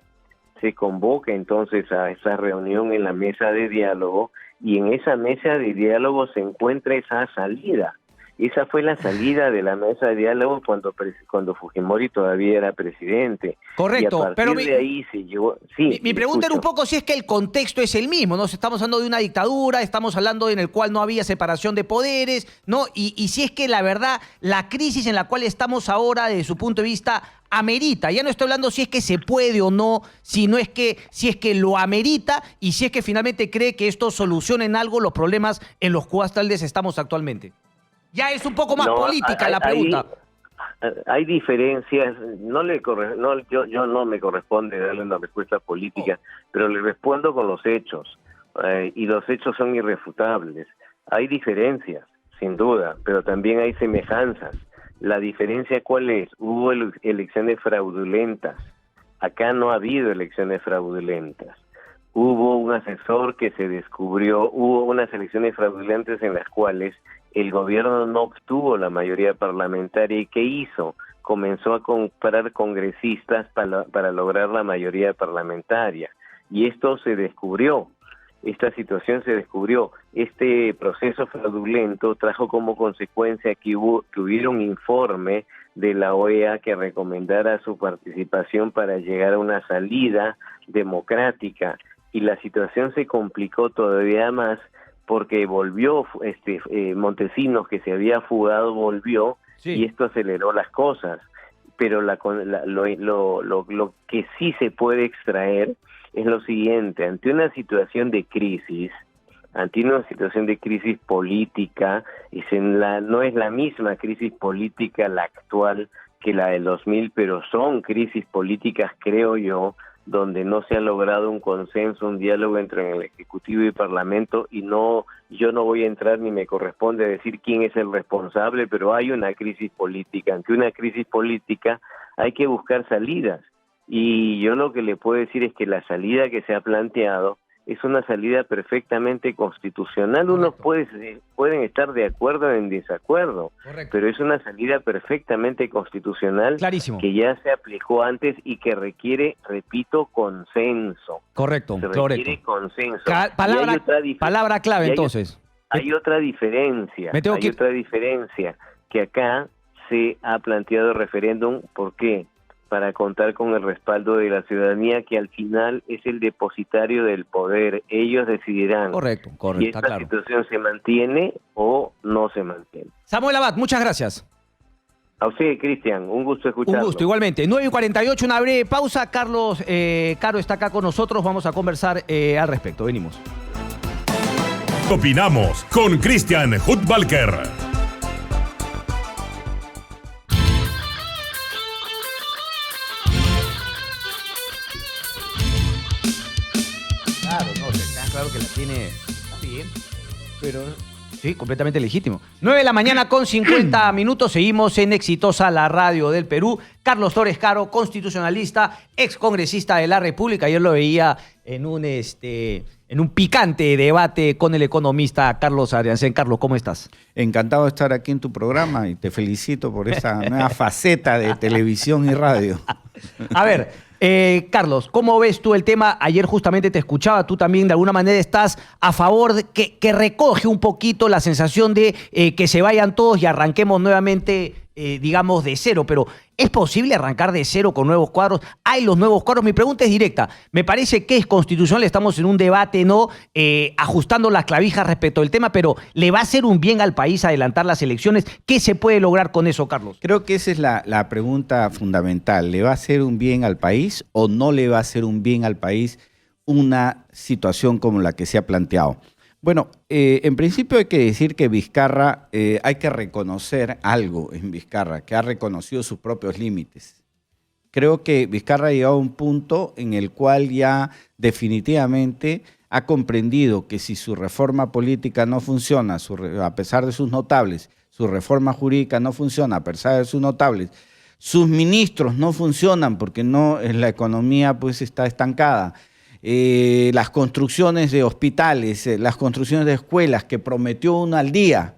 Se convoca entonces a esa reunión en la mesa de diálogo, y en esa mesa de diálogo se encuentra esa salida. Esa fue la salida de la mesa de diálogo cuando Fujimori todavía era presidente. Correcto, y a partir de ahí se llegó. Sí, mi pregunta era un poco si es que el contexto es el mismo, ¿no? Estamos hablando de una dictadura, estamos hablando en el cual no había separación de poderes, ¿no? Y si es que la verdad, la crisis en la cual estamos ahora, desde su punto de vista, amerita. Ya no estoy hablando si es que se puede o no, si es que lo amerita, y si es que finalmente cree que esto soluciona en algo los problemas en los cuales tal vez estamos actualmente. Ya es un poco más política la pregunta. Hay diferencias, yo no me corresponde darle una respuesta política, pero le respondo con los hechos. y los hechos son irrefutables. Hay diferencias, sin duda, pero también hay semejanzas. La diferencia, ¿cuál es? Hubo elecciones fraudulentas. Acá no ha habido elecciones fraudulentas. Hubo un asesor que se descubrió, hubo unas elecciones fraudulentas en las cuales el gobierno no obtuvo la mayoría parlamentaria. ¿Y qué hizo? Comenzó a comprar congresistas para lograr la mayoría parlamentaria. Y esto se descubrió. Esta situación se descubrió. Este proceso fraudulento trajo como consecuencia que hubiera un informe de la OEA que recomendara su participación para llegar a una salida democrática, y la situación se complicó todavía más porque volvió Montesinos, que se había fugado, volvió, sí, y esto aceleró las cosas. Pero lo que sí se puede extraer es lo siguiente: ante una situación de crisis política, no es la misma crisis política la actual que la del 2000, pero son crisis políticas, creo yo, donde no se ha logrado un consenso, un diálogo entre el Ejecutivo y el Parlamento, y yo no voy a entrar ni me corresponde decir quién es el responsable, pero hay una crisis política. Ante una crisis política hay que buscar salidas, y yo lo que le puedo decir es que la salida que se ha planteado es una salida perfectamente constitucional. Unos pueden estar de acuerdo o en desacuerdo, correcto, pero es una salida perfectamente constitucional. Clarísimo. Que ya se aplicó antes y que requiere, repito, consenso. Correcto, se requiere consenso. Palabra clave, entonces. Hay otra diferencia, otra diferencia, que acá se ha planteado referéndum. ¿Por qué? Para contar con el respaldo de la ciudadanía, que al final es el depositario del poder. Ellos decidirán si esta situación se mantiene o no se mantiene. Samuel Abad, muchas gracias. A usted, Cristian, un gusto escucharlo. Un gusto, igualmente. 9:48, una breve pausa. Carlos Caro está acá con nosotros, vamos a conversar al respecto. Venimos. Opinamos con Cristian Hutbalker. Claro que la tiene bien, pero sí, completamente legítimo. 9 de la mañana con 50 minutos, seguimos en Exitosa, la radio del Perú. Carlos Torres Caro, constitucionalista, excongresista de la República. Ayer lo veía en un picante debate con el economista Carlos Adriancén. Carlos, ¿cómo estás? Encantado de estar aquí en tu programa y te felicito por esa nueva faceta de televisión y radio. A ver, Carlos, ¿cómo ves tú el tema? Ayer justamente te escuchaba, tú también de alguna manera estás a favor de que recoge un poquito la sensación de que se vayan todos y arranquemos nuevamente, digamos, de cero, pero ¿es posible arrancar de cero con nuevos cuadros? ¿Hay los nuevos cuadros? Mi pregunta es directa. Me parece que es constitucional, estamos en un debate, ¿no? Ajustando las clavijas respecto al tema, pero ¿le va a hacer un bien al país adelantar las elecciones? ¿Qué se puede lograr con eso, Carlos? Creo que esa es la pregunta fundamental. ¿Le va a hacer un bien al país o no le va a hacer un bien al país una situación como la que se ha planteado? Bueno, en principio hay que decir que Vizcarra, hay que reconocer algo en Vizcarra, que ha reconocido sus propios límites. Creo que Vizcarra ha llegado a un punto en el cual ya definitivamente ha comprendido que si su reforma política no funciona, a pesar de sus notables, su reforma jurídica no funciona, a pesar de sus notables, sus ministros no funcionan porque la economía pues está estancada, las construcciones de hospitales, las construcciones de escuelas que prometió uno al día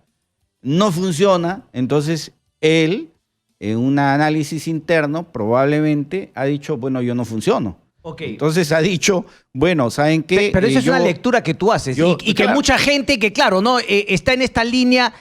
no funciona, entonces él, en un análisis interno, probablemente ha dicho, bueno, yo no funciono. Okay. Entonces ha dicho, bueno, ¿saben qué? Pero esa es una lectura que tú haces y que mucha gente que, claro, no está en esta línea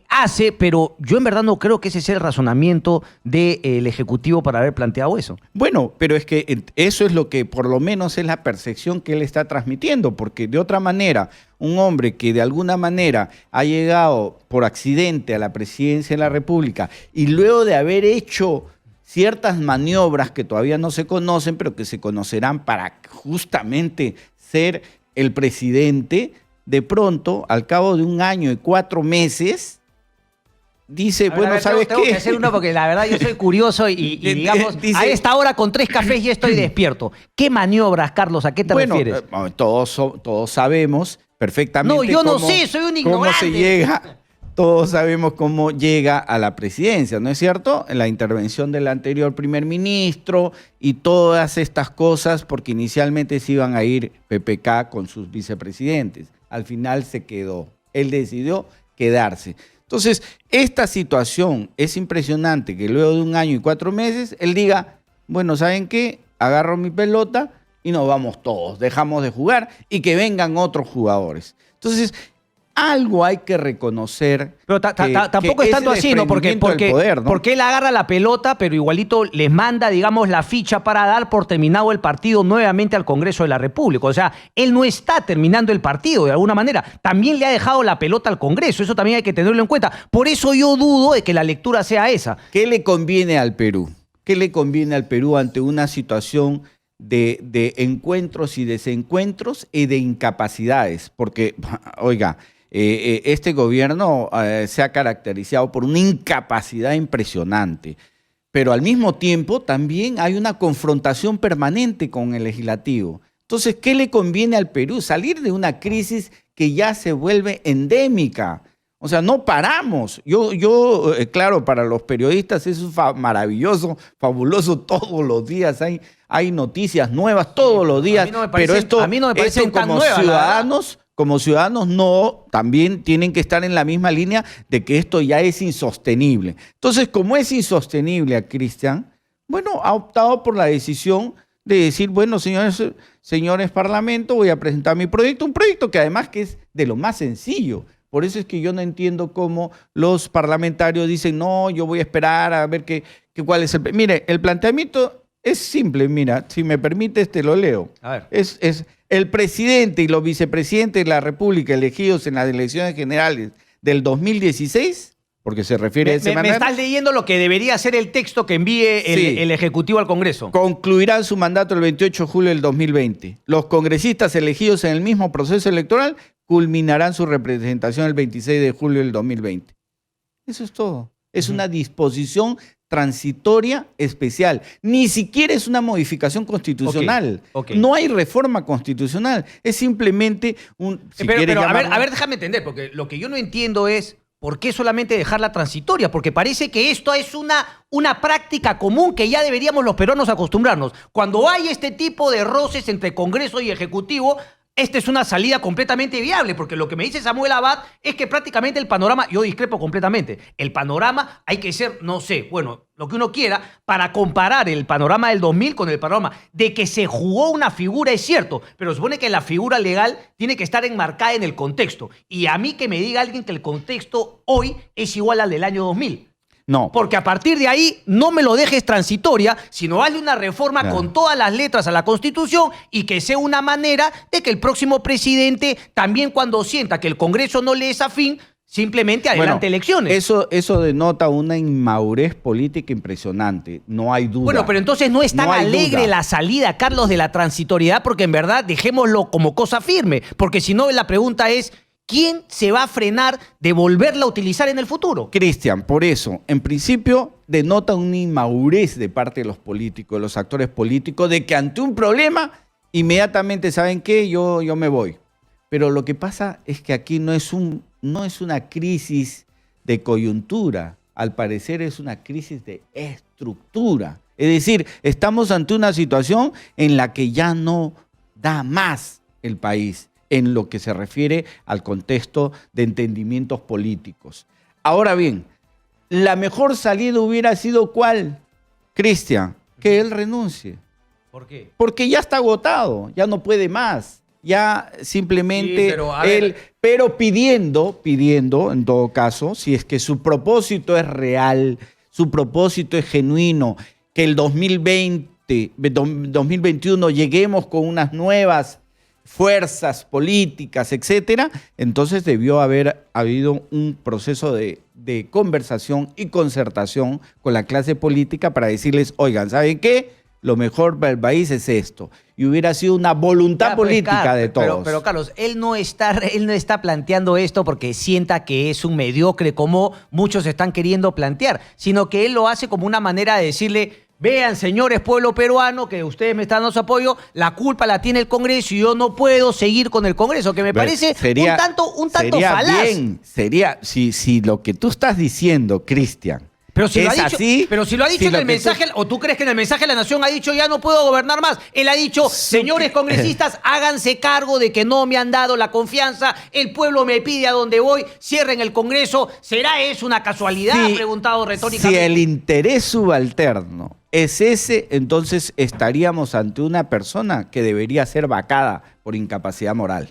hace, pero yo en verdad no creo que ese sea el razonamiento del Ejecutivo para haber planteado eso. Bueno, pero es que eso es lo que por lo menos es la percepción que él está transmitiendo, porque de otra manera, un hombre que de alguna manera ha llegado por accidente a la presidencia de la República y luego de haber hecho ciertas maniobras que todavía no se conocen, pero que se conocerán para justamente ser el presidente, de pronto, al cabo de 1 año y 4 meses, dice, A ver, ¿sabes tengo qué? que hacer uno porque la verdad yo soy curioso y digamos, Dice- a esta hora con 3 cafés ya estoy despierto. ¿Qué maniobras, Carlos? ¿A qué te refieres? Todos sabemos perfectamente No, yo no sé, soy un cómo se ignorante. llega. Todos sabemos cómo llega a la presidencia, ¿no es cierto? La intervención del anterior primer ministro y todas estas cosas, porque inicialmente se iban a ir PPK con sus vicepresidentes. Al final se quedó. Él decidió quedarse. Entonces, esta situación es impresionante, que luego de 1 año y 4 meses, él diga, bueno, ¿saben qué? Agarro mi pelota y nos vamos todos, dejamos de jugar y que vengan otros jugadores. Entonces, algo hay que reconocer. Pero tampoco es tanto así, ¿no? Porque él agarra la pelota, pero igualito les manda, digamos, la ficha para dar por terminado el partido nuevamente al Congreso de la República. O sea, él no está terminando el partido de alguna manera. También le ha dejado la pelota al Congreso. Eso también hay que tenerlo en cuenta. Por eso yo dudo de que la lectura sea esa. ¿Qué le conviene al Perú? ¿Qué le conviene al Perú ante una situación de encuentros y desencuentros y de incapacidades? Porque, oiga, este gobierno se ha caracterizado por una incapacidad impresionante, pero al mismo tiempo también hay una confrontación permanente con el legislativo. Entonces, ¿qué le conviene al Perú? Salir de una crisis que ya se vuelve endémica. O sea, no paramos. Claro, para los periodistas eso es maravilloso, fabuloso, todos los días hay noticias nuevas, todos los días. Pero a mí no me parecen tan nuevas, como ciudadanos no, también tienen que estar en la misma línea de que esto ya es insostenible. Entonces, como es insostenible a Cristian, bueno, ha optado por la decisión de decir, bueno, señores Parlamento, voy a presentar mi proyecto, un proyecto que además que es de lo más sencillo. Por eso es que yo no entiendo cómo los parlamentarios dicen, no, yo voy a esperar a ver cuál es el... Mire, el planteamiento es simple, mira, si me permites te lo leo. A ver. Es el presidente y los vicepresidentes de la República elegidos en las elecciones generales del 2016, porque se refiere a ese mandato. Me estás leyendo lo que debería ser el texto que envíe el Ejecutivo al Congreso. Concluirán su mandato el 28 de julio del 2020. Los congresistas elegidos en el mismo proceso electoral culminarán su representación el 26 de julio del 2020. Eso es todo. Es una disposición transitoria especial. Ni siquiera es una modificación constitucional. Okay. No hay reforma constitucional. Es simplemente un... a ver, déjame entender, porque lo que yo no entiendo es por qué solamente dejarla transitoria, porque parece que esto es una práctica común que ya deberíamos los peruanos acostumbrarnos. Cuando hay este tipo de roces entre Congreso y Ejecutivo, esta es una salida completamente viable, porque lo que me dice Samuel Abad es que prácticamente el panorama, yo discrepo completamente, el panorama hay que ser, no sé, bueno, lo que uno quiera, para comparar el panorama del 2000 con el panorama de que se jugó una figura, es cierto, pero supone que la figura legal tiene que estar enmarcada en el contexto. Y a mí que me diga alguien que el contexto hoy es igual al del año 2000. No. Porque a partir de ahí no me lo dejes transitoria, sino hazle una reforma con todas las letras a la Constitución y que sea una manera de que el próximo presidente también cuando sienta que el Congreso no le es afín, simplemente adelante elecciones. Eso denota una inmadurez política impresionante, no hay duda. Bueno, pero entonces no es tan alegre la salida, Carlos, de la transitoriedad, porque en verdad dejémoslo como cosa firme, porque si no la pregunta es... ¿quién se va a frenar de volverla a utilizar en el futuro? Cristian, por eso, en principio, denota una inmadurez de parte de los políticos, de los actores políticos, de que ante un problema, inmediatamente, ¿saben qué? Yo me voy. Pero lo que pasa es que aquí no es una crisis de coyuntura, al parecer es una crisis de estructura. Es decir, estamos ante una situación en la que ya no da más el país, en lo que se refiere al contexto de entendimientos políticos. Ahora bien, la mejor salida hubiera sido ¿cuál? Cristian, que él renuncie. ¿Por qué? Porque ya está agotado, ya no puede más. Ya simplemente sí, pero pidiendo, en todo caso, si es que su propósito es real, su propósito es genuino, que el 2021 lleguemos con unas nuevas fuerzas políticas, etcétera, entonces debió haber habido un proceso de conversación y concertación con la clase política para decirles, oigan, ¿saben qué? lo mejor para el país es esto. Y hubiera sido una voluntad política de todos. Pero Carlos, él no está planteando esto porque sienta que es un mediocre como muchos están queriendo plantear, sino que él lo hace como una manera de decirle: vean, señores pueblo peruano, que ustedes me están dando su apoyo, la culpa la tiene el Congreso y yo no puedo seguir con el Congreso, que me parece un tanto falaz. Sería, si lo que tú estás diciendo, Cristian, pero si lo ha dicho, así, pero si lo ha dicho en el mensaje, o tú crees que en el mensaje de la Nación ha dicho ya no puedo gobernar más. Él ha dicho, señores congresistas, háganse cargo de que no me han dado la confianza, el pueblo me pide a dónde voy, cierren el Congreso. ¿Será eso una casualidad? Ha preguntado retóricamente. Si el interés subalterno es ese, entonces estaríamos ante una persona que debería ser vacada por incapacidad moral.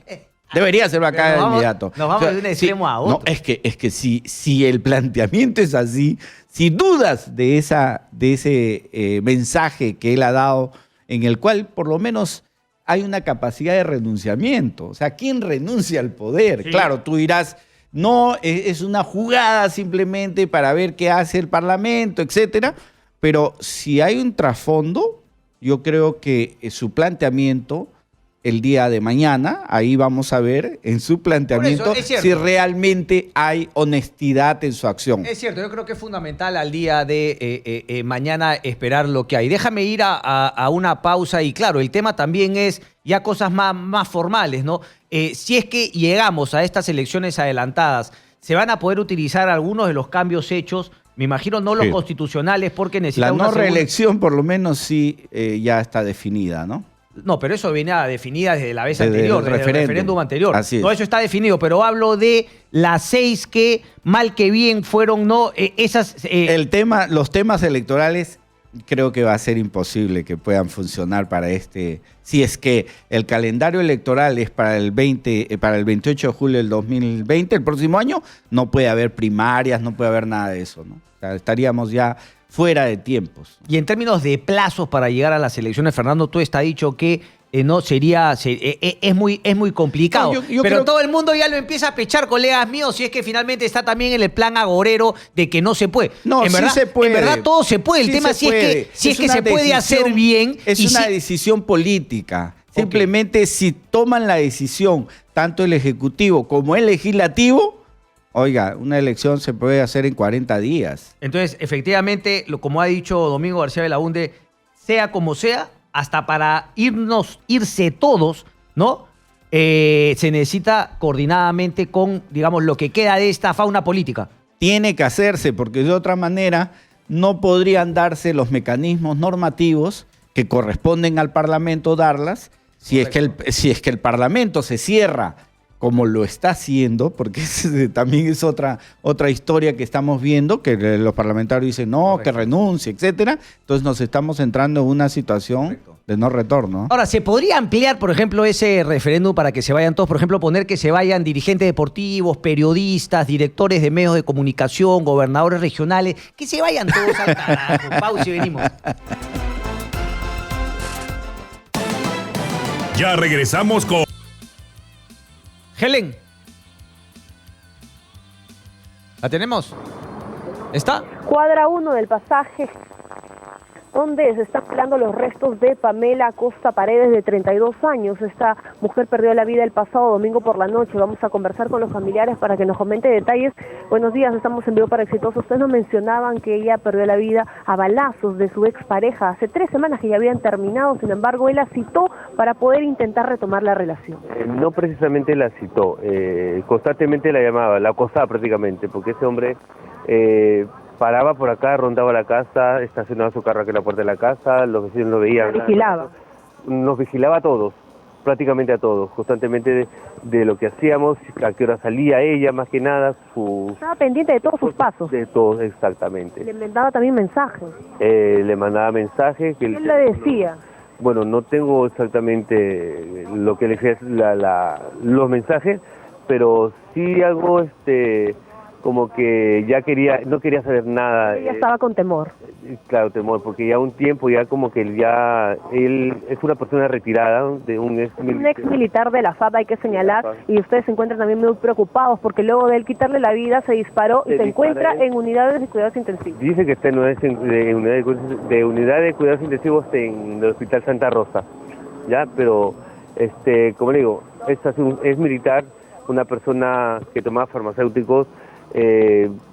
Debería ser vacada de inmediato. Nos vamos de un extremo a otro. No, es que si el planteamiento es así, si dudas de ese mensaje que él ha dado, en el cual por lo menos hay una capacidad de renunciamiento. O sea, ¿quién renuncia al poder? Sí. Claro, tú dirás, no, es una jugada simplemente para ver qué hace el Parlamento, etcétera. Pero si hay un trasfondo, yo creo que su planteamiento el día de mañana, ahí vamos a ver en su planteamiento si realmente hay honestidad en su acción. Es cierto, yo creo que es fundamental al día de mañana esperar lo que hay. Déjame ir a una pausa y claro, el tema también es ya cosas más formales, ¿no? Si es que llegamos a estas elecciones adelantadas, ¿se van a poder utilizar algunos de los cambios hechos? Me imagino no los constitucionales porque necesitan la no reelección por lo menos sí ya está definida, ¿no? No, pero eso viene definida desde la vez anterior, desde el referéndum anterior. Así es. No, eso está definido, pero hablo de las 6 que, mal que bien, fueron, no, esas... Los temas electorales creo que va a ser imposible que puedan funcionar para si es que el calendario electoral es para el 28 de julio del 2020, el próximo año, no puede haber primarias, no puede haber nada de eso, ¿no? O sea, estaríamos ya fuera de tiempos. Y en términos de plazos para llegar a las elecciones, Fernando, tú has dicho que no es muy complicado. No, pero todo el mundo ya lo empieza a pechar, colegas míos, si es que finalmente está también en el plan agorero de que no se puede. No, en verdad, se puede. En verdad todo se puede. El tema si es que se puede hacer bien. Es una decisión política. Simplemente si toman la decisión, tanto el Ejecutivo como el Legislativo, oiga, una elección se puede hacer en 40 días. Entonces, efectivamente, como ha dicho Domingo García Belaúnde, sea como sea, hasta para irse todos, ¿no? Se necesita coordinadamente con, digamos, lo que queda de esta fauna política. Tiene que hacerse, porque de otra manera no podrían darse los mecanismos normativos que corresponden al Parlamento darlas, si es que el Parlamento se cierra como lo está haciendo, porque también es otra historia que estamos viendo, que los parlamentarios dicen no, que renuncie, etcétera. Entonces nos estamos entrando en una situación de no retorno. Ahora, ¿se podría ampliar, por ejemplo, ese referéndum para que se vayan todos? Por ejemplo, poner que se vayan dirigentes deportivos, periodistas, directores de medios de comunicación, gobernadores regionales, que se vayan todos al carajo. Pausa y venimos. Ya regresamos con... Helen. ¿La tenemos? ¿Está? Cuadra 1 del pasaje donde se están velando los restos de Pamela Acosta Paredes, de 32 años. Esta mujer perdió la vida el pasado domingo por la noche. Vamos a conversar con los familiares para que nos comente detalles. Buenos días, estamos en vivo para Exitoso. Ustedes nos mencionaban que ella perdió la vida a balazos de su expareja. Hace 3 semanas que ya habían terminado, sin embargo, él la citó para poder intentar retomar la relación. No precisamente la citó, constantemente la llamaba, la acosaba prácticamente, porque ese hombre... paraba por acá, rondaba la casa, estacionaba su carro aquí en la puerta de la casa, los vecinos lo veían. ¿Vigilaba? Nos vigilaba a todos, prácticamente a todos, constantemente de lo que hacíamos, a qué hora salía ella, más que nada. Estaba pendiente de todos sus pasos. De todos, exactamente. Le mandaba también mensajes. Le mandaba mensajes. ¿Qué le decía? Bueno, no tengo exactamente lo que le decía los mensajes, pero sí algo como que ya no quería saber nada. Ella estaba con temor. Claro, temor, porque ya un tiempo ya como que él es una persona retirada de un ex militar de la FAP, hay que señalar, y ustedes se encuentran también muy preocupados porque luego de él quitarle la vida se disparó y se encuentra en unidades de cuidados intensivos. Dice que está en unidad de cuidados intensivos en el Hospital Santa Rosa, ya, pero como le digo, es militar, una persona que tomaba farmacéuticos,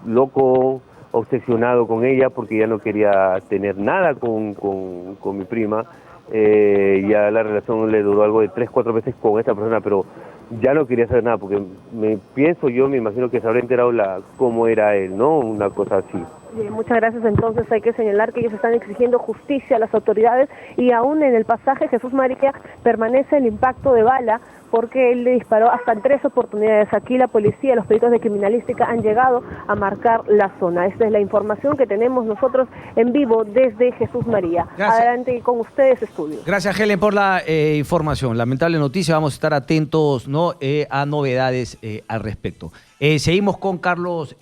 loco, obsesionado con ella porque ya no quería tener nada con mi prima. Ya la relación le duró algo de 3-4 veces con esa persona, pero ya no quería saber nada porque me imagino que se habrá enterado cómo era él, ¿no? Una cosa así. Bien, muchas gracias. Entonces hay que señalar que ellos están exigiendo justicia a las autoridades y aún en el pasaje Jesús María permanece el impacto de bala porque él le disparó hasta en 3 oportunidades. Aquí la policía, los peritos de criminalística han llegado a marcar la zona. Esta es la información que tenemos nosotros en vivo desde Jesús María. Gracias. Adelante con ustedes, estudio. Gracias, Helen, por la información. Lamentable noticia, vamos a estar atentos, ¿no? A novedades al respecto. Seguimos con Carlos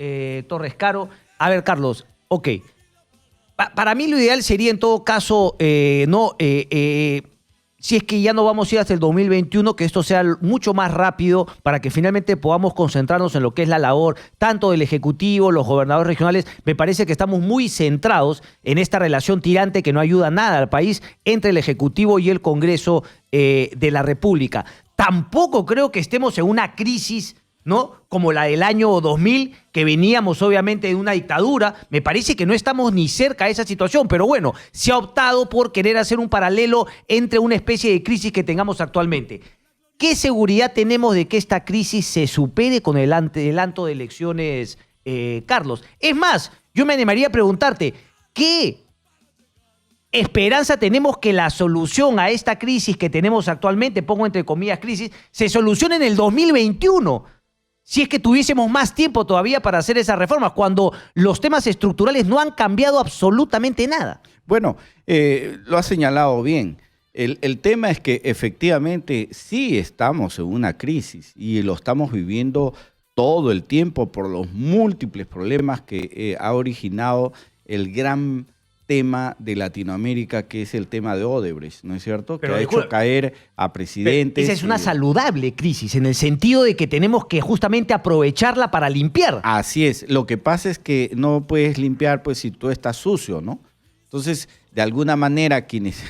Torres Caro. A ver, Carlos, ok. Para mí lo ideal sería en todo caso, si es que ya no vamos a ir hasta el 2021, que esto sea mucho más rápido para que finalmente podamos concentrarnos en lo que es la labor tanto del Ejecutivo, los gobernadores regionales. Me parece que estamos muy centrados en esta relación tirante que no ayuda nada al país entre el Ejecutivo y el Congreso de la República. Tampoco creo que estemos en una crisis, ¿no? Como la del año 2000, que veníamos obviamente de una dictadura. Me parece que no estamos ni cerca de esa situación, pero bueno, se ha optado por querer hacer un paralelo entre una especie de crisis que tengamos actualmente. ¿Qué seguridad tenemos de que esta crisis se supere con el adelanto de elecciones, Carlos? Es más, yo me animaría a preguntarte, ¿qué esperanza tenemos que la solución a esta crisis que tenemos actualmente, pongo entre comillas crisis, se solucione en el 2021? Si es que tuviésemos más tiempo todavía para hacer esas reformas, cuando los temas estructurales no han cambiado absolutamente nada. Bueno, lo ha señalado bien. El tema es que efectivamente sí estamos en una crisis y lo estamos viviendo todo el tiempo por los múltiples problemas que ha originado el gran tema de Latinoamérica, que es el tema de Odebrecht, ¿no es cierto? Pero que ha hecho caer a presidentes. Esa es una saludable crisis, en el sentido de que tenemos que justamente aprovecharla para limpiar. Así es. Lo que pasa es que no puedes limpiar pues si tú estás sucio, ¿no? Entonces, de alguna manera, quienes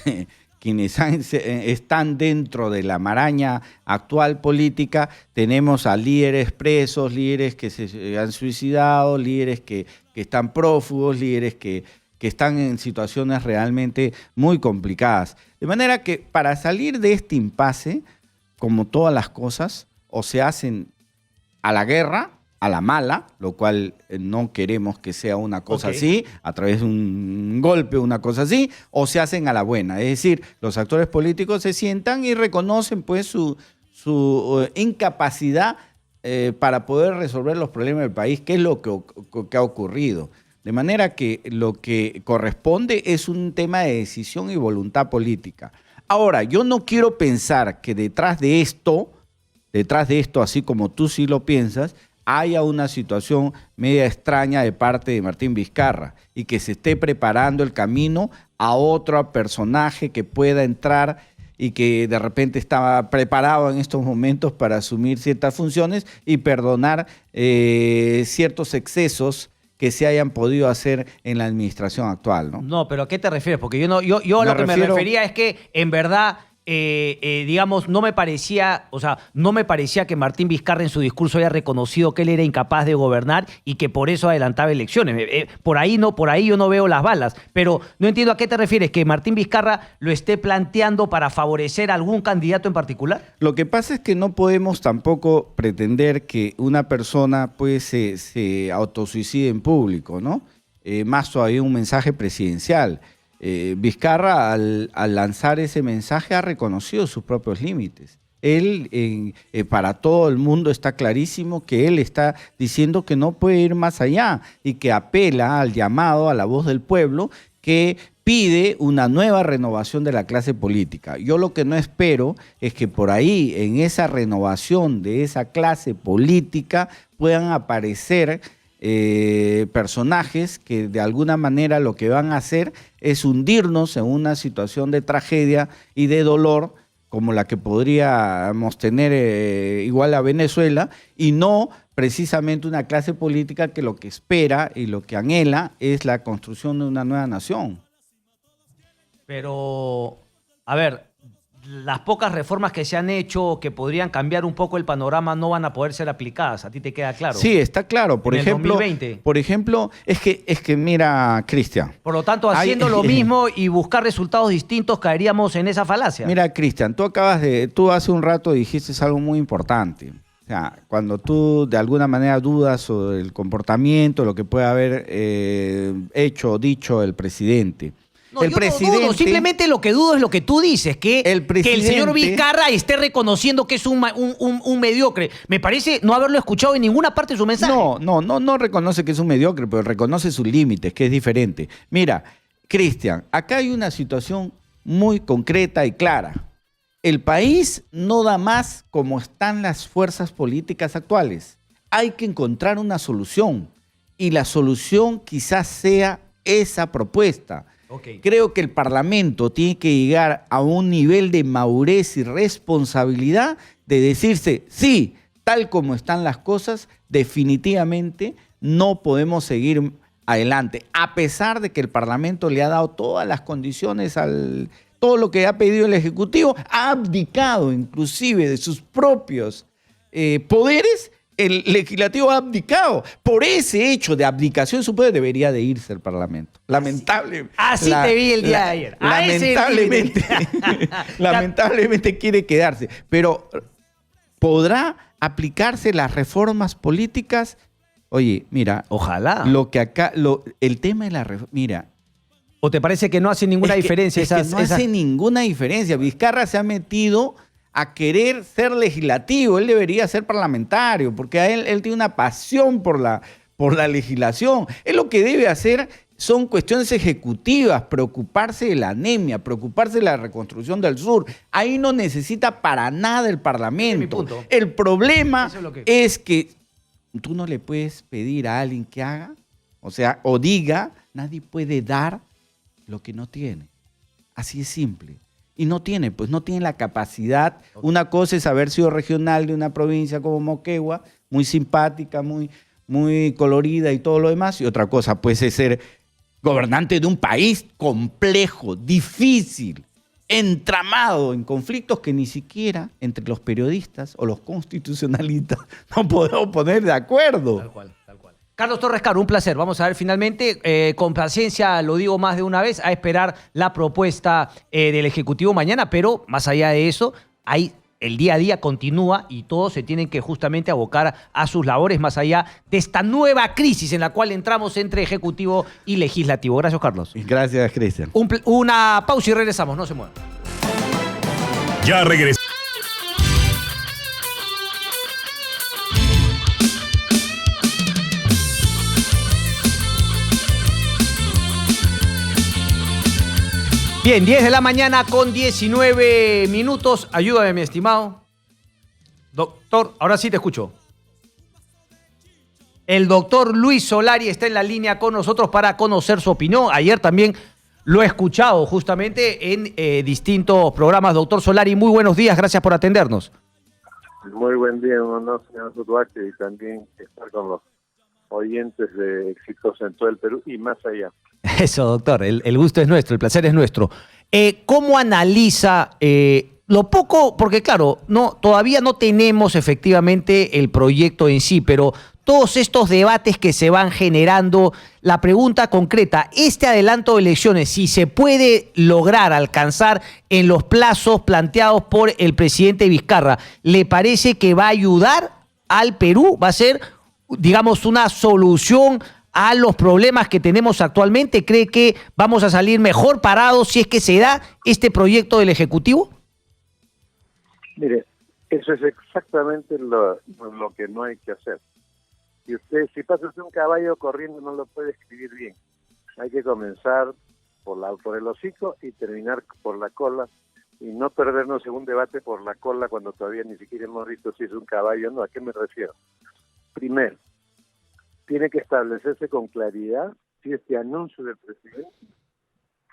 están dentro de la maraña actual política, tenemos a líderes presos, líderes que se han suicidado, líderes que están prófugos, líderes que están en situaciones realmente muy complicadas. De manera que para salir de este impasse, como todas las cosas, o se hacen a la guerra, a la mala, lo cual no queremos que sea una cosa así, a través de un golpe, una cosa así, o se hacen a la buena. Es decir, los actores políticos se sientan y reconocen pues su incapacidad para poder resolver los problemas del país, que es lo que ha ocurrido. De manera que lo que corresponde es un tema de decisión y voluntad política. Ahora, yo no quiero pensar que detrás de esto, así como tú sí lo piensas, haya una situación media extraña de parte de Martín Vizcarra y que se esté preparando el camino a otro personaje que pueda entrar y que de repente estaba preparado en estos momentos para asumir ciertas funciones y perdonar ciertos excesos que se hayan podido hacer en la administración actual, ¿no? No, pero ¿a qué te refieres? Porque yo lo que me refería es que en verdad, digamos, no me parecía que Martín Vizcarra en su discurso haya reconocido que él era incapaz de gobernar y que por eso adelantaba elecciones. Por ahí yo no veo las balas, pero no entiendo a qué te refieres, que Martín Vizcarra lo esté planteando para favorecer a algún candidato en particular. Lo que pasa es que no podemos tampoco pretender que una persona pues se autosuicide en público, ¿no? Más todavía un mensaje presidencial. Vizcarra al lanzar ese mensaje ha reconocido sus propios límites. Él, para todo el mundo está clarísimo que él está diciendo que no puede ir más allá y que apela al llamado, a la voz del pueblo, que pide una nueva renovación de la clase política. Yo lo que no espero es que por ahí, en esa renovación de esa clase política, puedan aparecer personajes que de alguna manera lo que van a hacer es hundirnos en una situación de tragedia y de dolor como la que podríamos tener igual a Venezuela, y no precisamente una clase política que lo que espera y lo que anhela es la construcción de una nueva nación. Pero, a ver, las pocas reformas que se han hecho que podrían cambiar un poco el panorama no van a poder ser aplicadas. ¿A ti te queda claro? Sí, está claro. Por En el ejemplo, 2020. por ejemplo, es que mira, Cristian. Por lo tanto, haciendo lo mismo y buscar resultados distintos, caeríamos en esa falacia. Mira, Cristian, tú hace un rato dijiste algo muy importante. O sea, cuando tú de alguna manera dudas sobre el comportamiento, lo que puede haber hecho o dicho el presidente. No, yo no dudo, simplemente lo que dudo es lo que tú dices, que el señor Vizcarra esté reconociendo que es un mediocre. Me parece no haberlo escuchado en ninguna parte de su mensaje. No reconoce que es un mediocre, pero reconoce sus límites, que es diferente. Mira, Cristian, acá hay una situación muy concreta y clara. El país no da más como están las fuerzas políticas actuales. Hay que encontrar una solución, y la solución quizás sea esa propuesta. Okay. Creo que el Parlamento tiene que llegar a un nivel de madurez y responsabilidad de decirse, sí, tal como están las cosas, definitivamente no podemos seguir adelante. A pesar de que el Parlamento le ha dado todas las condiciones todo lo que ha pedido el Ejecutivo, ha abdicado inclusive de sus propios poderes. El legislativo ha abdicado. Por ese hecho de abdicación, supongo, debería de irse el Parlamento. Lamentablemente. Así te vi el día de ayer. Lamentablemente quiere quedarse. Pero ¿podrá aplicarse las reformas políticas? Oye, mira. Ojalá. El tema de la reforma. Mira. ¿O te parece que no hace ninguna diferencia? No hace ninguna diferencia. Vizcarra se ha metido a querer ser legislativo. Él debería ser parlamentario, porque él tiene una pasión por la legislación. Él lo que debe hacer son cuestiones ejecutivas, preocuparse de la anemia, preocuparse de la reconstrucción del sur. Ahí no necesita para nada el Parlamento. El problema es que tú no le puedes pedir a alguien que haga, o diga, nadie puede dar lo que no tiene. Así es simple. Y no tiene la capacidad. Una cosa es haber sido regional de una provincia como Moquegua, muy simpática, muy colorida y todo lo demás. Y otra cosa pues es ser gobernante de un país complejo, difícil, entramado en conflictos que ni siquiera entre los periodistas o los constitucionalistas no podemos poner de acuerdo. Tal cual. Carlos Torres Caro, un placer. Vamos a ver finalmente, con paciencia, lo digo más de una vez, a esperar la propuesta del Ejecutivo mañana, pero más allá de eso, el día a día continúa y todos se tienen que justamente abocar a sus labores más allá de esta nueva crisis en la cual entramos entre Ejecutivo y Legislativo. Gracias, Carlos. Gracias, Cristian. Una pausa y regresamos, no se muevan. Ya regresamos. Bien, 10 de la mañana con 19 minutos. Ayúdame, mi estimado. Doctor, ahora sí te escucho. El doctor Luis Solari está en la línea con nosotros para conocer su opinión. Ayer también lo he escuchado justamente en distintos programas. Doctor Solari, muy buenos días. Gracias por atendernos. Muy buen día, señor Duarte, y también estar con los oyentes de Exitosa en todo el Perú y más allá. Eso, doctor, el gusto es nuestro, el placer es nuestro. ¿Cómo analiza lo poco? Porque claro, todavía no tenemos efectivamente el proyecto en sí, pero todos estos debates que se van generando, la pregunta concreta, este adelanto de elecciones, si se puede lograr alcanzar en los plazos planteados por el presidente Vizcarra, ¿le parece que va a ayudar al Perú? ¿Va a ser, digamos, una solución a los problemas que tenemos actualmente? ¿Cree que vamos a salir mejor parados si es que se da este proyecto del Ejecutivo? Mire, eso es exactamente lo que no hay que hacer. Si pasa usted un caballo corriendo no lo puede escribir bien. Hay que comenzar por el hocico y terminar por la cola, y no perdernos en un debate por la cola cuando todavía ni siquiera hemos visto si es un caballo o no. ¿A qué me refiero? Primero, tiene que establecerse con claridad si este anuncio del presidente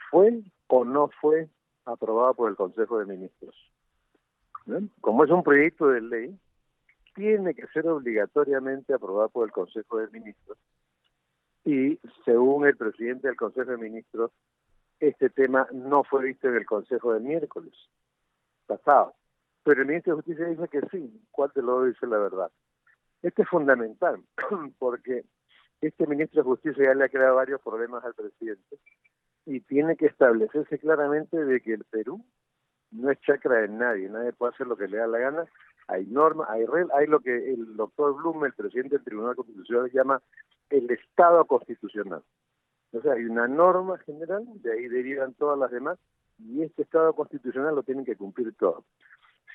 fue o no fue aprobado por el Consejo de Ministros. ¿Bien? Como es un proyecto de ley, tiene que ser obligatoriamente aprobado por el Consejo de Ministros y, según el presidente del Consejo de Ministros, este tema no fue visto en el Consejo del miércoles pasado. Pero el ministro de Justicia dice que sí. ¿Cuál de los dos dice la verdad? Esto es fundamental, porque este ministro de Justicia ya le ha creado varios problemas al presidente y tiene que establecerse claramente de que el Perú no es chacra de nadie, nadie puede hacer lo que le da la gana. Hay normas, hay lo que el doctor Blum, el presidente del Tribunal Constitucional, llama el Estado constitucional. O sea, hay una norma general, de ahí derivan todas las demás, y este Estado constitucional lo tienen que cumplir todos.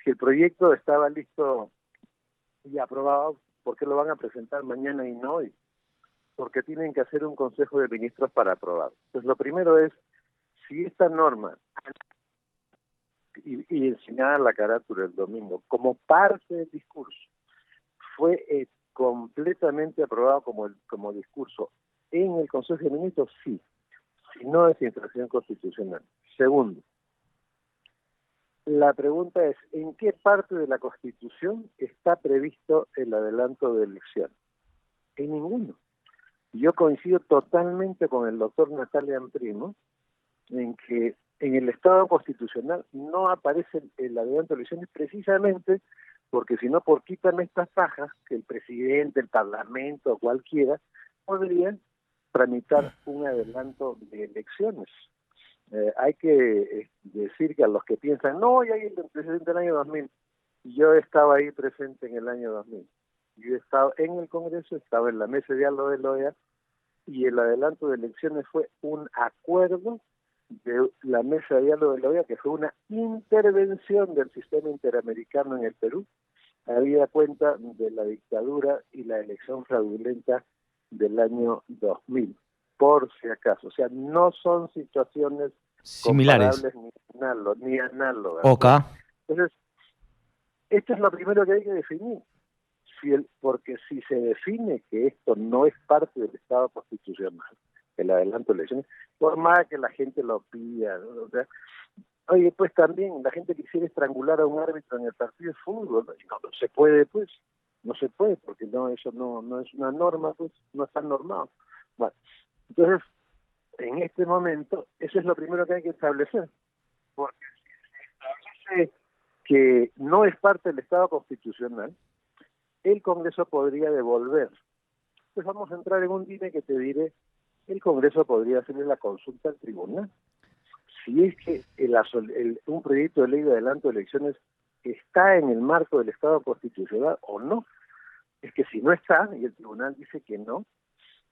Si el proyecto estaba listo y aprobado, ¿por qué lo van a presentar mañana y no hoy? Porque tienen que hacer un Consejo de Ministros para aprobar. Entonces, lo primero es, si esta norma, y enseñada la carátula el domingo, como parte del discurso, fue completamente aprobado como discurso en el Consejo de Ministros, sí. Si no, es infracción constitucional. Segundo, la pregunta es, ¿en qué parte de la Constitución está previsto el adelanto de elecciones? En ninguno. Yo coincido totalmente con el doctor Natalia Primo en que en el Estado constitucional no aparece el adelanto de elecciones precisamente porque si no, por quitarme estas pajas que el presidente, el parlamento, cualquiera, podrían tramitar un adelanto de elecciones. Hay que decir que a los que piensan, no, ya hay el presidente del año 2000, yo estaba ahí presente en el año 2000. Yo estaba en el Congreso, estaba en la mesa de diálogo de la OEA, y el adelanto de elecciones fue un acuerdo de la mesa de diálogo de la OEA, que fue una intervención del sistema interamericano en el Perú, habida cuenta de la dictadura y la elección fraudulenta del año 2000, por si acaso. O sea, no son situaciones similares ni análogas. Okay. Entonces, esto es lo primero que hay que definir. Porque si se define que esto no es parte del Estado constitucional, el adelanto de elecciones, por más que la gente lo pida, ¿no? O sea, oye, pues también la gente quisiera estrangular a un árbitro en el partido de fútbol, ¿no? Y no se puede, pues, no se puede, porque no, eso no es una norma, pues, no está normado. Bueno, entonces, en este momento, eso es lo primero que hay que establecer, porque si se establece que no es parte del Estado constitucional, el Congreso podría devolver. Pues vamos a entrar en un dime que te diré, el Congreso podría hacerle la consulta al tribunal. Si es que un proyecto de ley de adelanto de elecciones está en el marco del Estado constitucional o no. Es que si no está, y el tribunal dice que no,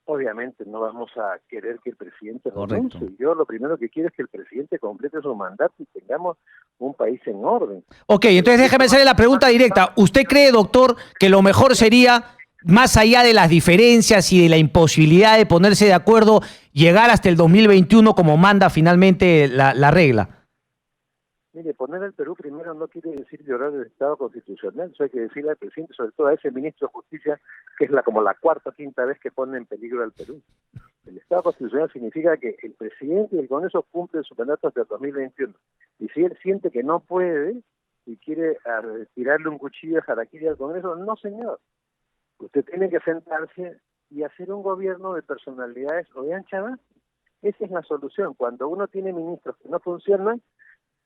obviamente no vamos a querer que el presidente renuncie. Yo lo primero que quiero es que el presidente complete su mandato y tengamos un país en orden. Ok, entonces déjeme hacerle la pregunta directa. ¿Usted cree, doctor, que lo mejor sería, más allá de las diferencias y de la imposibilidad de ponerse de acuerdo, llegar hasta el 2021 como manda finalmente la regla? Mire, poner al Perú primero no quiere decir llorar del Estado constitucional. Eso hay que decirle al presidente, sobre todo a ese ministro de Justicia, que es como la cuarta o quinta vez que pone en peligro al Perú. El Estado constitucional significa que el presidente y el Congreso cumplen su mandato hasta el 2021. Y si él siente que no puede y quiere tirarle un cuchillo de harakiri al Congreso, no, señor. Usted tiene que sentarse y hacer un gobierno de personalidades o de ancha base. Esa es la solución. Cuando uno tiene ministros que no funcionan,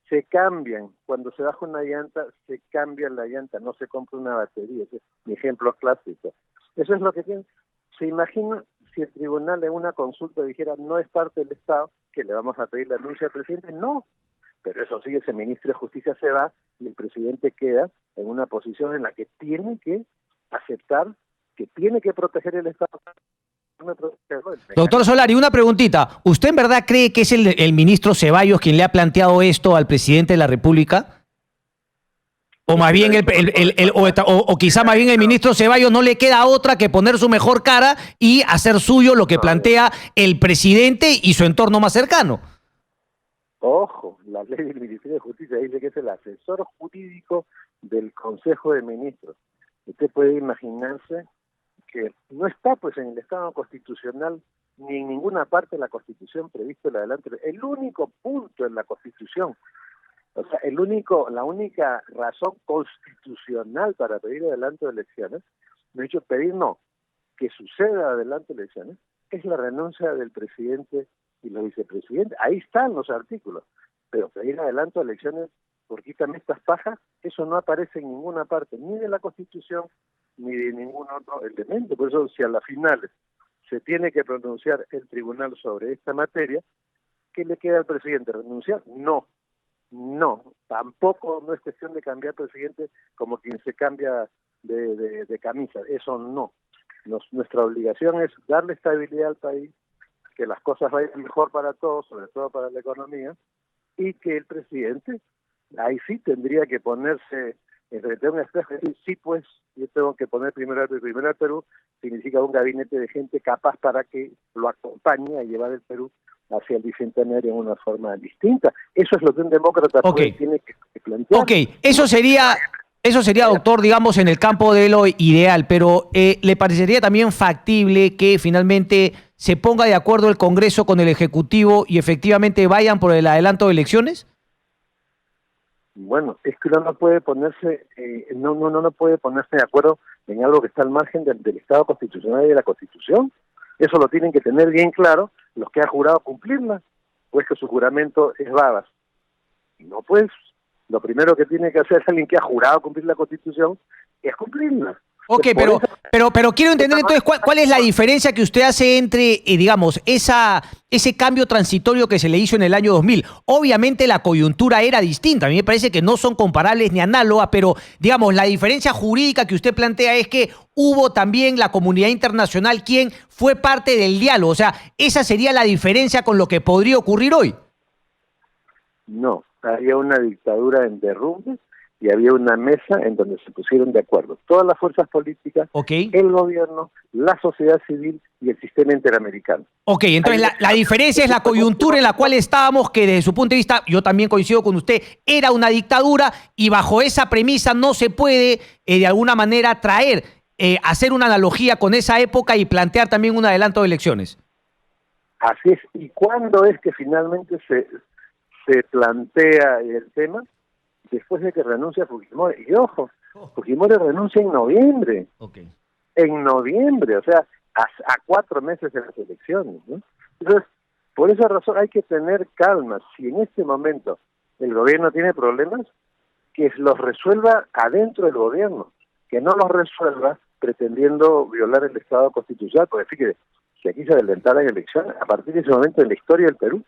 se cambian. Cuando se baja una llanta, se cambia la llanta, no se compra una batería. Ese es mi ejemplo clásico. Eso es lo que tiene. ¿Se imagina si el tribunal en una consulta dijera no es parte del Estado, que le vamos a pedir la anuncia al presidente? No. Pero eso sí, ese ministro de Justicia se va y el presidente queda en una posición en la que tiene que aceptar que tiene que proteger el Estado. Doctor Solari, una preguntita. ¿Usted en verdad cree que es el ministro Ceballos quien le ha planteado esto al presidente de la República? O más bien o quizá más bien el ministro Ceballos no le queda otra que poner su mejor cara y hacer suyo lo que plantea el presidente y su entorno más cercano. Ojo, la ley del Ministerio de Justicia dice que es el asesor jurídico del Consejo de Ministros. Usted puede imaginarse porque no está pues en el Estado constitucional ni en ninguna parte de la Constitución previsto el adelanto. El único punto en la Constitución, o sea, la única razón constitucional para pedir adelanto de elecciones, no he dicho pedir no, que suceda adelanto de elecciones, es la renuncia del presidente y los vicepresidentes. Ahí están los artículos, pero pedir adelanto de elecciones por quítame estas pajas, eso no aparece en ninguna parte, ni de la Constitución, ni de ningún otro elemento. Por eso, si a las finales se tiene que pronunciar el tribunal sobre esta materia, ¿qué le queda al presidente? ¿Renunciar? No, tampoco no es cuestión de cambiar presidente como quien se cambia de camisa, eso no. Nuestra obligación es darle estabilidad al país, que las cosas vayan mejor para todos, sobre todo para la economía, y que el presidente, ahí sí tendría que ponerse frente a un espejo y decir, sí, pues, yo tengo que poner primero al Perú, significa un gabinete de gente capaz para que lo acompañe a llevar el Perú hacia el bicentenario en una forma distinta. Eso es lo que un demócrata tiene que plantear. Ok, eso sería, doctor, digamos, en el campo de lo ideal, pero ¿le parecería también factible que finalmente se ponga de acuerdo el Congreso con el Ejecutivo y efectivamente vayan por el adelanto de elecciones? Bueno, es que uno no puede ponerse, no puede ponerse de acuerdo en algo que está al margen del Estado constitucional y de la Constitución. Eso lo tienen que tener bien claro los que han jurado cumplirla, o es que su juramento es babas. No, pues, lo primero que tiene que hacer alguien que ha jurado cumplir la Constitución es cumplirla. Ok, pero quiero entender entonces cuál es la diferencia que usted hace entre, digamos, ese cambio transitorio que se le hizo en el año 2000. Obviamente la coyuntura era distinta, a mí me parece que no son comparables ni análogas, pero, digamos, la diferencia jurídica que usted plantea es que hubo también la comunidad internacional quien fue parte del diálogo. O sea, esa sería la diferencia con lo que podría ocurrir hoy. No, había una dictadura en derrumbe y había una mesa en donde se pusieron de acuerdo todas las fuerzas políticas, el gobierno, la sociedad civil y el sistema interamericano. Ok, entonces la diferencia es la coyuntura en la cual estábamos, que desde su punto de vista, yo también coincido con usted, era una dictadura y bajo esa premisa no se puede de alguna manera hacer una analogía con esa época y plantear también un adelanto de elecciones. Así es. ¿Y cuándo es que finalmente se plantea el tema? Después de que renuncia Fujimori. Y ojo, Fujimori renuncia en noviembre. Okay. En noviembre, o sea, a 4 meses de las elecciones, ¿no? Entonces, por esa razón hay que tener calma. Si en este momento el gobierno tiene problemas, que los resuelva adentro del gobierno, que no los resuelva pretendiendo violar el Estado constitucional, porque fíjate, si aquí se adelantaran elecciones, a partir de ese momento en la historia del Perú,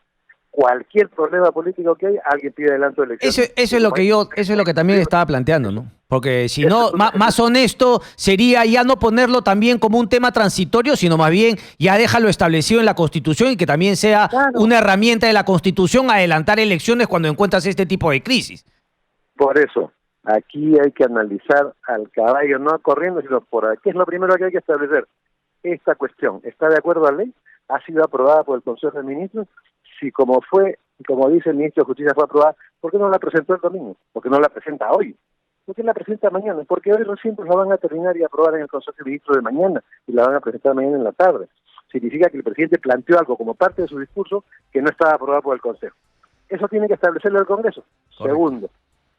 cualquier problema político que haya, alguien pide adelanto de elecciones. Eso es lo que también estaba planteando, ¿no? Porque si no, más honesto sería ya no ponerlo también como un tema transitorio, sino más bien ya déjalo establecido en la Constitución y que también sea una herramienta de la Constitución adelantar elecciones cuando encuentras este tipo de crisis. Por eso, aquí hay que analizar al caballo, no corriendo, sino por aquí. ¿Qué es lo primero que hay que establecer? Esta cuestión, ¿está de acuerdo a la ley? ¿Ha sido aprobada por el Consejo de Ministros? Si como dice el ministro de Justicia fue aprobada, ¿por qué no la presentó el domingo? ¿Por qué no la presenta hoy? ¿Por qué la presenta mañana? Porque hoy recién la van a terminar y aprobar en el Consejo de Ministros de mañana y la van a presentar mañana en la tarde. Significa que el presidente planteó algo como parte de su discurso que no estaba aprobado por el Consejo. Eso tiene que establecerlo el Congreso. Correcto. Segundo,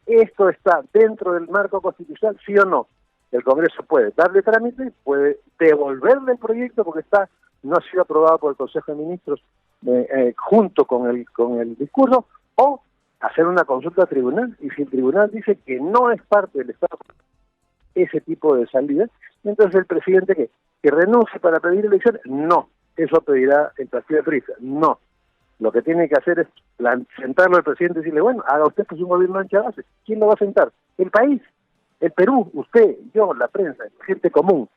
¿esto está dentro del marco constitucional, sí o no? El Congreso puede darle trámite, puede devolverle el proyecto porque no ha sido aprobado por el Consejo de Ministros junto con el discurso, o hacer una consulta al tribunal, y si el tribunal dice que no es parte del Estado ese tipo de salida, entonces el presidente que renuncie para pedir elecciones, no, eso pedirá el partido de prisa, no. Lo que tiene que hacer es sentarlo al presidente y decirle, bueno, haga usted pues un gobierno ancha base. ¿Quién lo va a sentar? El país, el Perú, usted, yo, la prensa, gente común,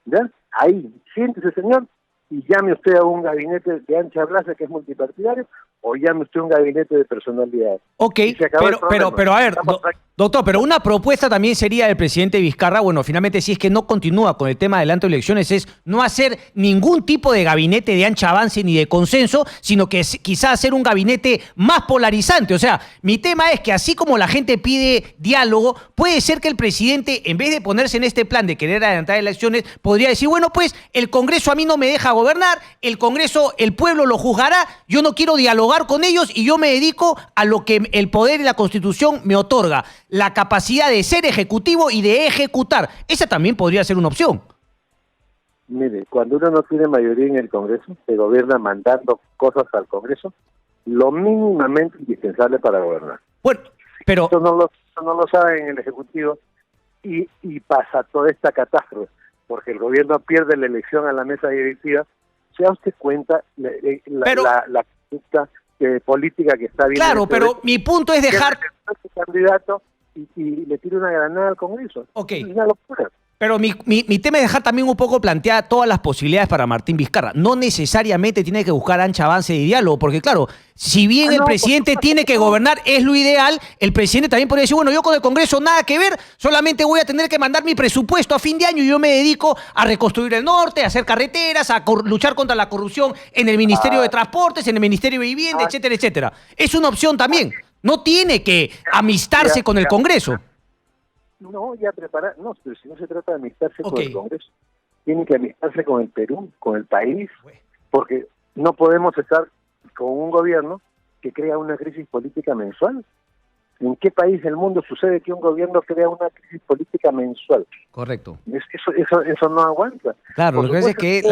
¿ya? Ahí, siéntese, señor, y llame usted a un gabinete de ancha blasa que es multipartidario, o llame usted a un gabinete de personalidad. Ok, pero a ver, doctor, pero una propuesta también sería del presidente Vizcarra, bueno, finalmente si es que no continúa con el tema de adelanto de elecciones, es no hacer ningún tipo de gabinete de ancha avance ni de consenso, sino que quizás hacer un gabinete más polarizante. O sea, mi tema es que así como la gente pide diálogo, puede ser que el presidente, en vez de ponerse en este plan de querer adelantar elecciones, podría decir, bueno, pues el Congreso a mí no me deja gobernar, el Congreso, el pueblo lo juzgará, yo no quiero dialogar con ellos y yo me dedico a lo que el poder y la Constitución me otorga, la capacidad de ser ejecutivo y de ejecutar. Esa también podría ser una opción. Mire, cuando uno no tiene mayoría en el Congreso, se gobierna mandando cosas al Congreso, lo mínimamente indispensable para gobernar. Bueno, pero... Esto no lo saben en el Ejecutivo y pasa toda esta catástrofe, porque el gobierno pierde la elección a la mesa directiva. ¿Se da usted cuenta la conducta política que está viendo? Claro, pero mi punto es dejar... candidato y le tira una granada al Congreso. Ok. Es una locura. Pero mi tema es dejar también un poco planteadas todas las posibilidades para Martín Vizcarra. No necesariamente tiene que buscar ancha avance de diálogo, porque claro, si bien el presidente tiene que gobernar, es lo ideal, el presidente también podría decir, bueno, yo con el Congreso nada que ver, solamente voy a tener que mandar mi presupuesto a fin de año y yo me dedico a reconstruir el norte, a hacer carreteras, a luchar contra la corrupción en el Ministerio de Transportes, en el Ministerio de Vivienda, etcétera, etcétera. Es una opción también. No tiene que amistarse con el Congreso. No, no, pero si no se trata de amistarse con el Congreso, tiene que amistarse con el Perú, con el país, porque no podemos estar con un gobierno que crea una crisis política mensual. ¿En qué país del mundo sucede que un gobierno crea una crisis política mensual? Correcto. Eso no aguanta. Claro, lo que pasa es que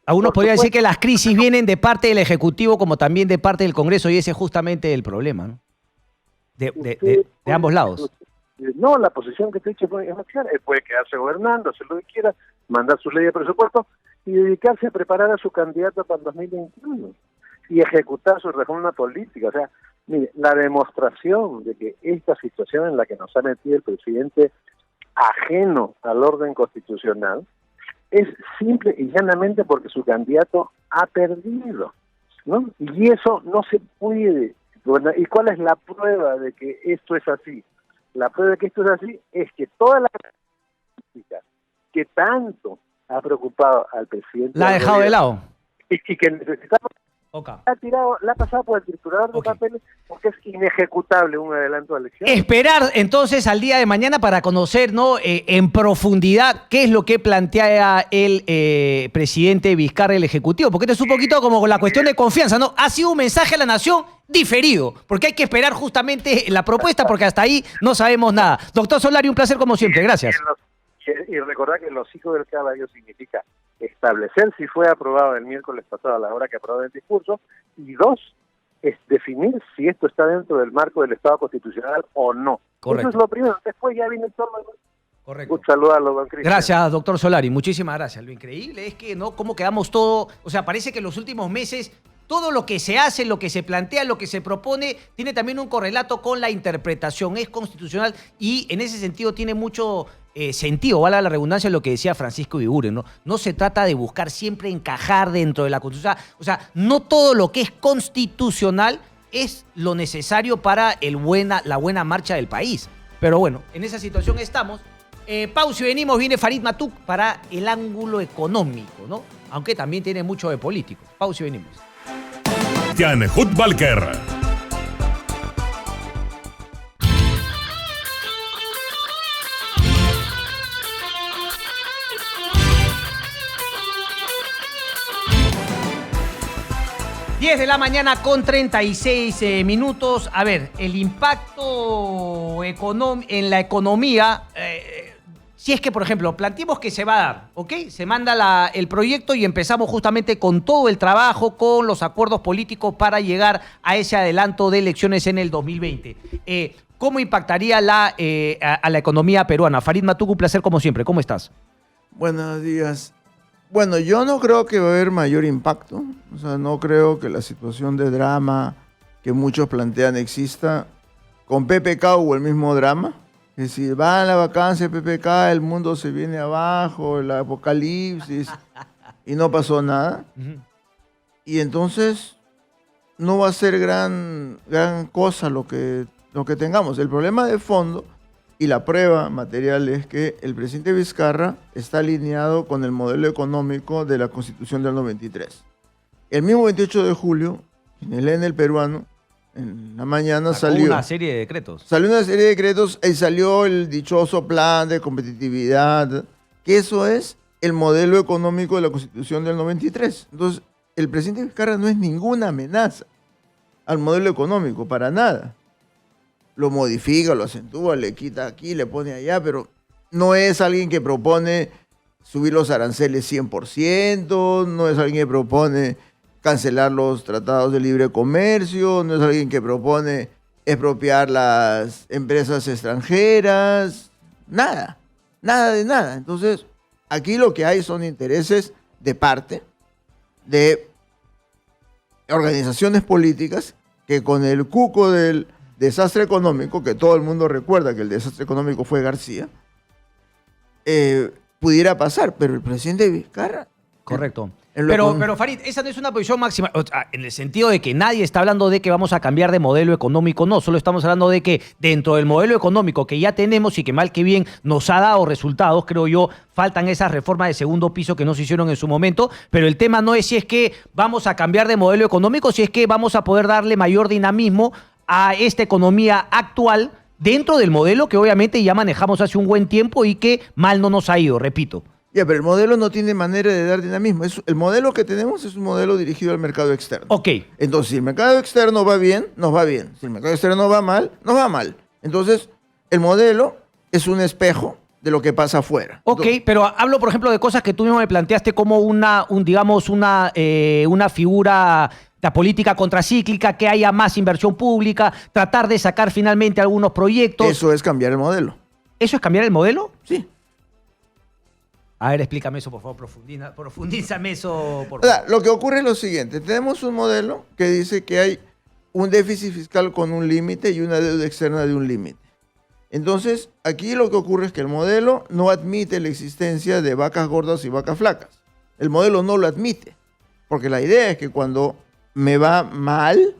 algunos podrían decir que las crisis vienen de parte del Ejecutivo como también de parte del Congreso, y ese es justamente el problema, ¿no? De ambos lados. No, la posición que te he dicho es más clara. Él puede quedarse gobernando, hacer lo que quiera, mandar su ley de presupuesto y dedicarse a preparar a su candidato para el 2021 y ejecutar su reforma política. O sea, mire, la demostración de que esta situación en la que nos ha metido el presidente ajeno al orden constitucional es simple y llanamente porque su candidato ha perdido, ¿no? Y eso no se puede. Bueno, ¿y cuál es la prueba de que esto es así? La prueba de que esto es así es que toda la política que tanto ha preocupado al presidente la ha dejado de lado y que necesitamos la ha pasado por el triturador de papeles porque es inejecutable un adelanto de elecciones. Esperar entonces al día de mañana para conocer, ¿no? En profundidad qué es lo que plantea el presidente Vizcarra, el Ejecutivo, porque esto es un poquito como la cuestión de confianza, ¿no? Ha sido un mensaje a la nación diferido, porque hay que esperar justamente la propuesta, porque hasta ahí no sabemos nada. Doctor Solari, un placer como siempre, gracias. Y recordar que los hijos del caballo significa establecer si fue aprobado el miércoles pasado a la hora que aprobó el discurso, y dos, es definir si esto está dentro del marco del Estado constitucional o no. Correcto. Eso es lo primero, después ya viene todo lo demás. Correcto. Un saludo a los don Cristian. Gracias, doctor Solari, muchísimas gracias. Lo increíble es que, ¿no? Cómo quedamos todo, o sea, parece que en los últimos meses todo lo que se hace, lo que se plantea, lo que se propone, tiene también un correlato con la interpretación, es constitucional y en ese sentido tiene mucho sentido, vale la redundancia, lo que decía Francisco Viguren, ¿no? No se trata de buscar siempre encajar dentro de la Constitución, o sea, no todo lo que es constitucional es lo necesario para la buena marcha del país. Pero bueno, en esa situación estamos. Pausa y venimos, viene Farid Matuk para el ángulo económico, ¿no? Aunque también tiene mucho de político. Pausa y venimos. Cristian Hutbalker. De la mañana con 36 minutos. A ver, el impacto en la economía, si es que, por ejemplo, planteemos que se va a dar, ¿ok? Se manda el proyecto y empezamos justamente con todo el trabajo, con los acuerdos políticos para llegar a ese adelanto de elecciones en el 2020. ¿Cómo impactaría a la economía peruana? Farid Matuk, un placer como siempre. ¿Cómo estás? Buenos días. Bueno, yo no creo que va a haber mayor impacto. O sea, no creo que la situación de drama que muchos plantean exista. Con PPK hubo el mismo drama. Que si va a la vacancia PPK, el mundo se viene abajo, el apocalipsis. y no pasó nada. Y entonces no va a ser gran cosa lo que tengamos. El problema de fondo y la prueba material es que el presidente Vizcarra está alineado con el modelo económico de la Constitución del 93. El mismo 28 de julio, en el ENE peruano, en la mañana salió una serie de decretos. Salió una serie de decretos y salió el dichoso plan de competitividad, que eso es el modelo económico de la Constitución del 93. Entonces, el presidente Vizcarra no es ninguna amenaza al modelo económico, para nada. Lo modifica, lo acentúa, le quita aquí, le pone allá, pero no es alguien que propone subir los aranceles 100%, no es alguien que propone cancelar los tratados de libre comercio, no es alguien que propone expropiar las empresas extranjeras, nada de nada. Entonces, aquí lo que hay son intereses de parte de organizaciones políticas que con el cuco del desastre económico, que todo el mundo recuerda que el desastre económico fue García, pudiera pasar, pero el presidente Vizcarra... Correcto. Pero Farid, esa no es una posición máxima, o sea, en el sentido de que nadie está hablando de que vamos a cambiar de modelo económico, no, solo estamos hablando de que dentro del modelo económico que ya tenemos y que mal que bien nos ha dado resultados, creo yo, faltan esas reformas de segundo piso que no se hicieron en su momento, pero el tema no es si es que vamos a cambiar de modelo económico, si es que vamos a poder darle mayor dinamismo a esta economía actual dentro del modelo que obviamente ya manejamos hace un buen tiempo y que mal no nos ha ido, repito. Ya, pero el modelo no tiene manera de dar dinamismo. El modelo que tenemos es un modelo dirigido al mercado externo. Ok. Entonces, si el mercado externo va bien, nos va bien. Si el mercado externo va mal, nos va mal. Entonces, el modelo es un espejo de lo que pasa afuera. Ok, pero hablo, por ejemplo, de cosas que tú mismo me planteaste como una figura de política contracíclica, que haya más inversión pública, tratar de sacar finalmente algunos proyectos. Eso es cambiar el modelo. ¿Eso es cambiar el modelo? Sí. A ver, explícame eso, por favor, profundízame eso, por favor. O sea, lo que ocurre es lo siguiente. Tenemos un modelo que dice que hay un déficit fiscal con un límite y una deuda externa de un límite. Entonces, aquí lo que ocurre es que el modelo no admite la existencia de vacas gordas y vacas flacas. El modelo no lo admite, porque la idea es que cuando me va mal,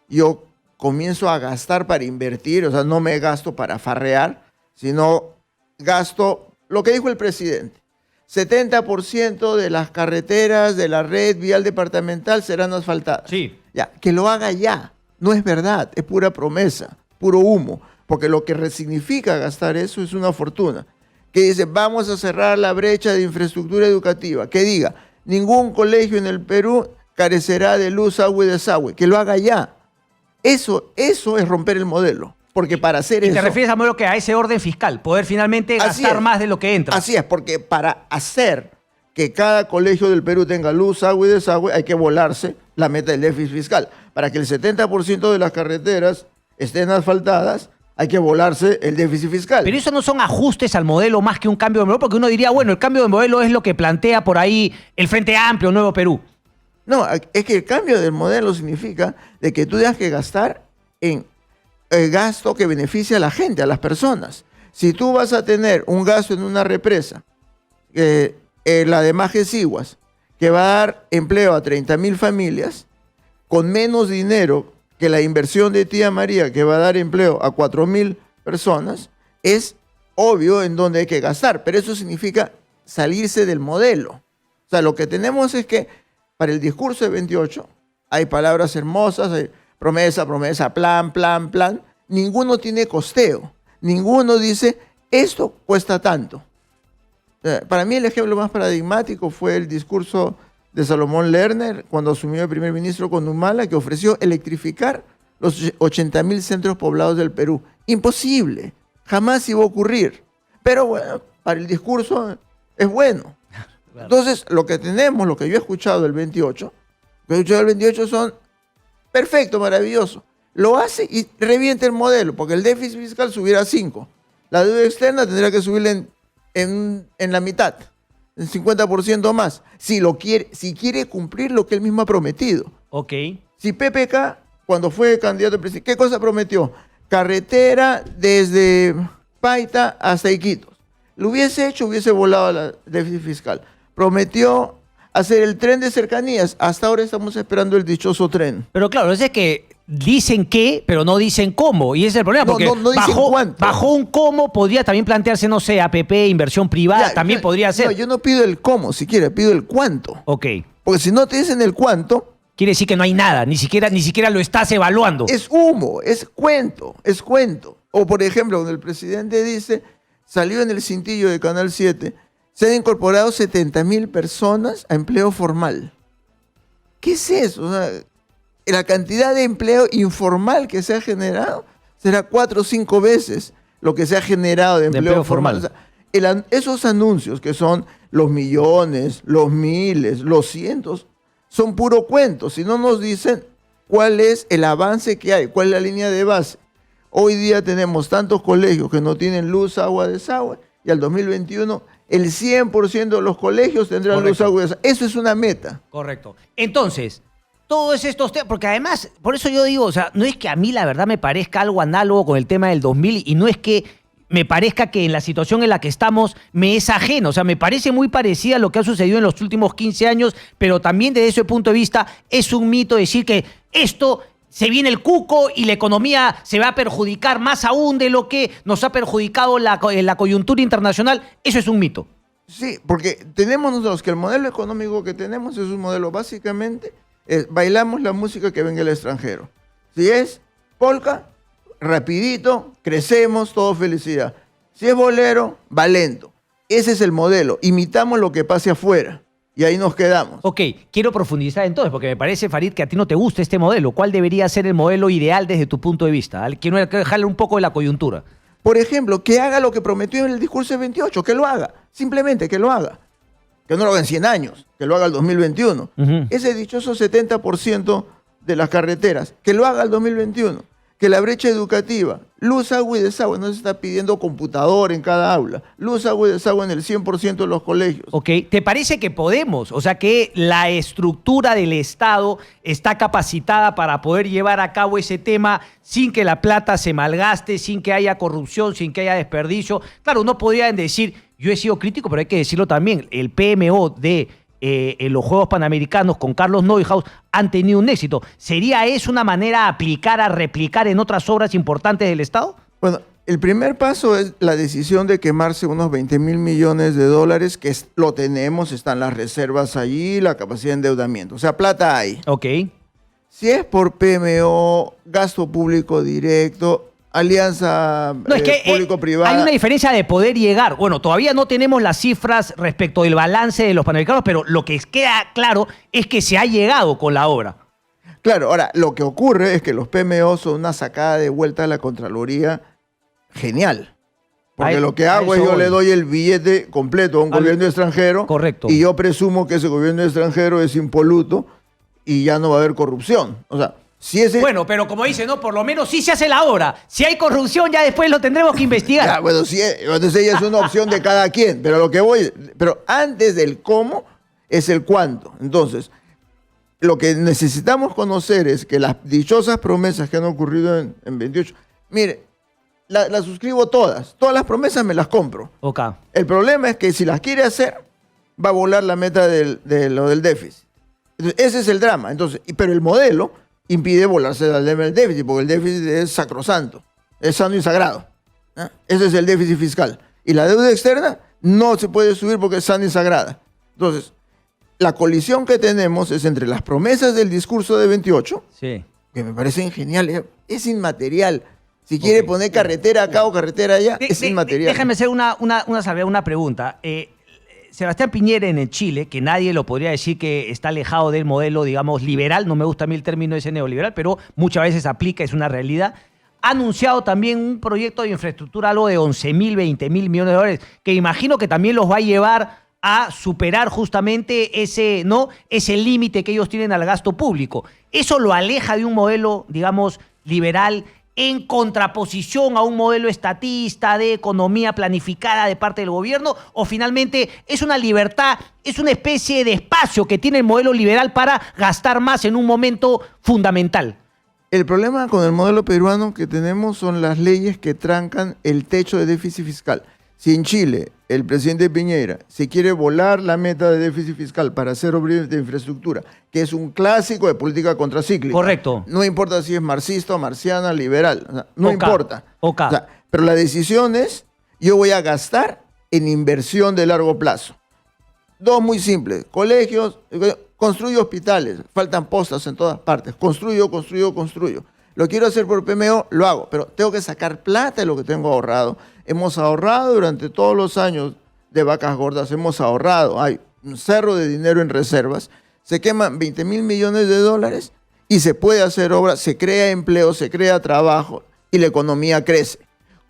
yo comienzo a gastar para invertir, o sea, no me gasto para farrear, sino gasto lo que dijo el presidente. 70% de las carreteras de la red vial departamental serán asfaltadas. Sí. Ya, que lo haga ya. No es verdad, es pura promesa, puro humo, porque lo que resignifica gastar eso es una fortuna. Que dice, vamos a cerrar la brecha de infraestructura educativa. Que diga, ningún colegio en el Perú carecerá de luz, agua y desagüe. Que lo haga ya. Eso es romper el modelo. Porque para hacer eso... ¿Y te refieres a modelo que a ese orden fiscal? Poder finalmente gastar más de lo que entra. Así es, porque para hacer que cada colegio del Perú tenga luz, agua y desagüe, hay que volarse la meta del déficit fiscal. Para que el 70% de las carreteras estén asfaltadas, hay que volarse el déficit fiscal. Pero eso no son ajustes al modelo más que un cambio de modelo, porque uno diría, bueno, el cambio de modelo es lo que plantea por ahí el Frente Amplio, Nuevo Perú. No, es que el cambio del modelo significa de que tú tengas que gastar en el gasto que beneficia a la gente, a las personas. Si tú vas a tener un gasto en una represa, la de Majesiguas, que va a dar empleo a 30,000 familias, con menos dinero que la inversión de Tía María, que va a dar empleo a 4,000 personas, es obvio en dónde hay que gastar, pero eso significa salirse del modelo. O sea, lo que tenemos es que para el discurso de 28 hay palabras hermosas, hay promesa, promesa, plan, plan, plan. Ninguno tiene costeo. Ninguno dice, esto cuesta tanto. Para mí el ejemplo más paradigmático fue el discurso de Salomón Lerner cuando asumió el primer ministro con Humala, que ofreció electrificar los 80,000 centros poblados del Perú. Imposible. Jamás iba a ocurrir. Pero bueno, para el discurso es bueno. Claro. Entonces, lo que tenemos, lo que yo he escuchado del 28, son perfecto, maravilloso. Lo hace y revienta el modelo, porque el déficit fiscal subiera a 5. La deuda externa tendría que subirle en la mitad, en 50% más, si quiere cumplir lo que él mismo ha prometido. Ok. Si PPK, cuando fue candidato a presidente, ¿qué cosa prometió? Carretera desde Paita hasta Iquitos. Lo hubiese hecho, hubiese volado el déficit fiscal. Prometió hacer el tren de cercanías. Hasta ahora estamos esperando el dichoso tren. Pero claro, es que dicen qué, pero no dicen cómo. Y ese es el problema, porque no dicen cuánto. bajo un cómo podría también plantearse, no sé, APP, inversión privada, también podría ser. No, yo no pido el cómo, siquiera pido el cuánto. Ok. Porque si no te dicen el cuánto... Quiere decir que no hay nada, ni siquiera lo estás evaluando. Es humo, es cuento. O por ejemplo, cuando el presidente dice, salió en el cintillo de Canal 7, se han incorporado 70.000 personas a empleo formal. ¿Qué es eso? O sea, la cantidad de empleo informal que se ha generado será 4 o 5 veces lo que se ha generado de empleo formal. O sea, esos anuncios que son los millones, los miles, los cientos, son puro cuento. Si no nos dicen cuál es el avance que hay, cuál es la línea de base. Hoy día tenemos tantos colegios que no tienen luz, agua, desagüe, y al 2021 el 100% de los colegios tendrán luz, agua y desagüe. Eso es una meta. Correcto. Entonces, todos estos temas, porque además, por eso yo digo, o sea, no es que a mí la verdad me parezca algo análogo con el tema del 2000 y no es que me parezca que en la situación en la que estamos me es ajeno. O sea, me parece muy parecida a lo que ha sucedido en los últimos 15 años, pero también desde ese punto de vista es un mito decir que esto se viene el cuco y la economía se va a perjudicar más aún de lo que nos ha perjudicado la coyuntura internacional. Eso es un mito. Sí, porque tenemos nosotros que el modelo económico que tenemos es un modelo básicamente, bailamos la música que venga del extranjero. Si es polka, rapidito, crecemos, todo felicidad. Si es bolero, va lento. Ese es el modelo. Imitamos lo que pase afuera y ahí nos quedamos. Ok, quiero profundizar entonces, porque me parece, Farid, que a ti no te gusta este modelo. ¿Cuál debería ser el modelo ideal desde tu punto de vista? Quiero dejarle un poco de la coyuntura. Por ejemplo, que haga lo que prometió en el discurso del 28, que lo haga. Simplemente que lo haga. Que no lo haga en 100 años, que lo haga el 2021. Ese dichoso 70% de las carreteras, que lo haga el 2021. Que la brecha educativa, luz, agua y desagüe, no se está pidiendo computador en cada aula, luz, agua y desagüe en el 100% de los colegios. Ok, ¿te parece que podemos? O sea, que la estructura del Estado está capacitada para poder llevar a cabo ese tema sin que la plata se malgaste, sin que haya corrupción, sin que haya desperdicio. Claro, no podrían decir, yo he sido crítico, pero hay que decirlo también, el PMO de en los Juegos Panamericanos con Carlos Neuhaus han tenido un éxito. ¿Sería eso una manera a aplicar, a replicar en otras obras importantes del Estado? Bueno, el primer paso es la decisión de quemarse unos 20.000 millones de dólares, que lo tenemos, están las reservas allí, la capacidad de endeudamiento. O sea, plata hay. Ok. Si es por PMO, gasto público directo, alianza público-privada. Hay una diferencia de poder llegar. Bueno, todavía no tenemos las cifras respecto del balance de los Panamericanos, pero lo que queda claro es que se ha llegado con la obra. Claro, ahora, lo que ocurre es que los PMO son una sacada de vuelta a la Contraloría genial. Porque lo que hago es yo le doy el billete completo a un gobierno extranjero. Correcto. Y yo presumo que ese gobierno extranjero es impoluto y ya no va a haber corrupción. O sea, bueno, pero como dice, no, por lo menos sí se hace la obra. Si hay corrupción, ya después lo tendremos que investigar. Ya, bueno, sí, entonces ella es una opción de cada quien. Pero antes del cómo es el cuánto. Entonces, lo que necesitamos conocer es que las dichosas promesas que han ocurrido en 28, mire, las suscribo todas. Todas las promesas me las compro. Okay. El problema es que si las quiere hacer, va a volar la meta de lo del déficit. Entonces, ese es el drama. Entonces, pero el modelo impide volarse del déficit, porque el déficit es sacrosanto, es sano y sagrado. Ese es el déficit fiscal. Y la deuda externa no se puede subir porque es sana y sagrada. Entonces, la colisión que tenemos es entre las promesas del discurso de 28, sí, que me parecen geniales, es inmaterial. Si quiere poner carretera acá o carretera allá, es inmaterial. Déjame hacer una pregunta. Sebastián Piñera en Chile, que nadie lo podría decir que está alejado del modelo, digamos, liberal, no me gusta a mí el término ese neoliberal, pero muchas veces aplica, es una realidad, ha anunciado también un proyecto de infraestructura, algo de 11.000, 20.000 millones de dólares, que imagino que también los va a llevar a superar justamente ese límite que ellos tienen al gasto público. ¿Eso lo aleja de un modelo, digamos, liberal, en contraposición a un modelo estatista de economía planificada de parte del gobierno? ¿O finalmente es una libertad, es una especie de espacio que tiene el modelo liberal para gastar más en un momento fundamental? El problema con el modelo peruano que tenemos son las leyes que trancan el techo de déficit fiscal. Si en Chile el presidente Piñera se quiere volar la meta de déficit fiscal para hacer obras de infraestructura, que es un clásico de política contracíclica. Correcto. No importa si es marxista, marxiana, liberal. O sea, no importa. Ok. O sea, pero la decisión es, yo voy a gastar en inversión de largo plazo. Dos muy simples. Colegios, construyo hospitales. Faltan postas en todas partes. Construyo. Lo quiero hacer por PMO, lo hago. Pero tengo que sacar plata de lo que tengo ahorrado. Hemos ahorrado durante todos los años de vacas gordas. Hemos ahorrado. Hay un cerro de dinero en reservas. Se queman 20.000 millones de dólares y se puede hacer obra. Se crea empleo, se crea trabajo y la economía crece.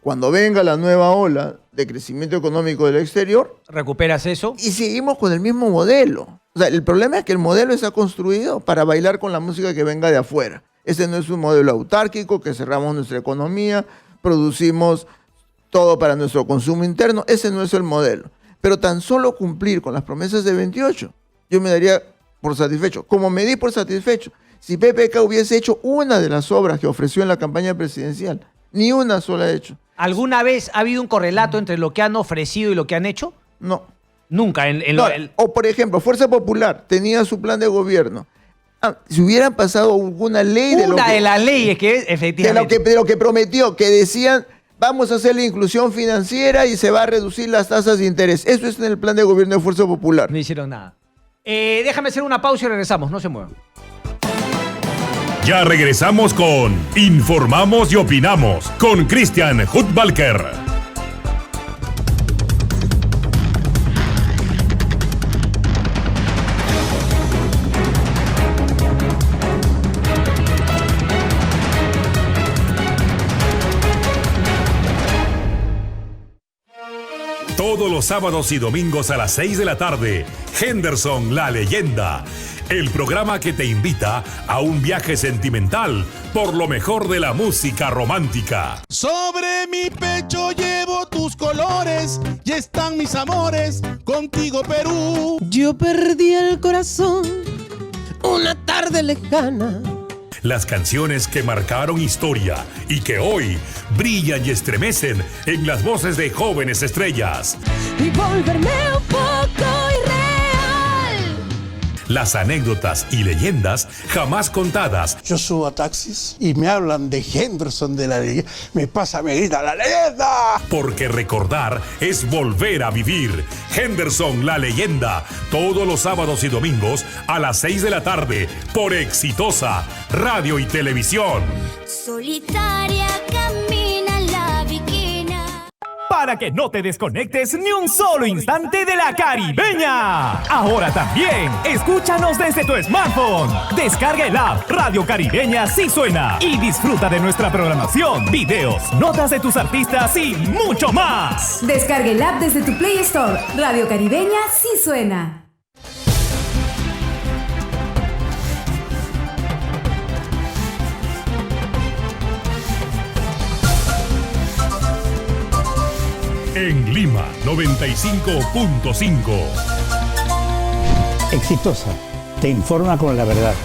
Cuando venga la nueva ola de crecimiento económico del exterior, ¿recuperas eso? Y seguimos con el mismo modelo. O sea, el problema es que el modelo está construido para bailar con la música que venga de afuera. Ese no es un modelo autárquico, que cerramos nuestra economía, producimos todo para nuestro consumo interno. Ese no es el modelo. Pero tan solo cumplir con las promesas de 28, yo me daría por satisfecho. Como me di por satisfecho, si PPK hubiese hecho una de las obras que ofreció en la campaña presidencial, ni una sola ha hecho. ¿Alguna vez ha habido un correlato entre lo que han ofrecido y lo que han hecho? No. Nunca. O por ejemplo, Fuerza Popular tenía su plan de gobierno. Si hubieran pasado alguna ley de las leyes que efectivamente de lo que prometió, que decían vamos a hacer la inclusión financiera y se va a reducir las tasas de interés. Eso es en el plan de gobierno de Fuerza Popular. No hicieron nada. Déjame hacer una pausa y regresamos. No se muevan. Ya regresamos con Informamos y Opinamos con Christian Hudtwalcker. Todos los sábados y domingos a las 6 de la tarde, Henderson, la leyenda. El programa que te invita a un viaje sentimental por lo mejor de la música romántica. Sobre mi pecho llevo tus colores y están mis amores contigo, Perú. Yo perdí el corazón una tarde lejana. Las canciones que marcaron historia y que hoy brillan y estremecen en las voces de jóvenes estrellas. Y volverme un poco irreal. Las anécdotas y leyendas jamás contadas. Yo subo a taxis y me hablan de Henderson de la leyenda. Me grita la leyenda. Porque recordar es volver a vivir. Henderson, la leyenda. Todos los sábados y domingos a las 6 de la tarde por Exitosa Radio y Televisión. Solitaria camina la viquina. Para que no te desconectes ni un solo instante de la Caribeña. Ahora también, escúchanos desde tu smartphone. Descarga el app Radio Caribeña Sí Suena y disfruta de nuestra programación, videos, notas de tus artistas y mucho más. Descarga el app desde tu Play Store. Radio Caribeña Sí Suena. En Lima, 95.5. Exitosa, te informa con la verdad.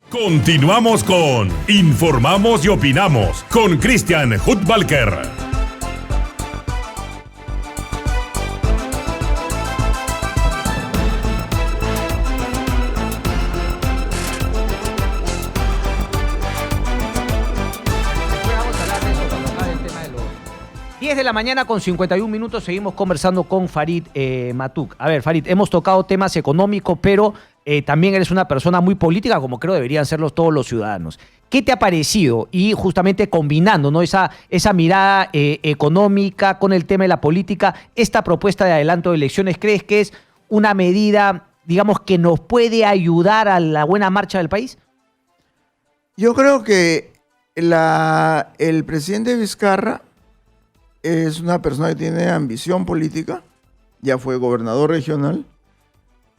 Continuamos con Informamos y Opinamos con Christian Hudtwalcker. Vamos a hablar de eso cuando acabe el tema de los 10 de la mañana con 51 minutos. Seguimos conversando con Farid Matuk. A ver, Farid, hemos tocado temas económicos, pero también eres una persona muy política, como creo deberían serlo todos los ciudadanos. ¿Qué te ha parecido? Y justamente combinando, ¿no?, esa mirada económica con el tema de la política, esta propuesta de adelanto de elecciones, ¿crees que es una medida, digamos, que nos puede ayudar a la buena marcha del país? Yo creo que el presidente Vizcarra es una persona que tiene ambición política, ya fue gobernador regional.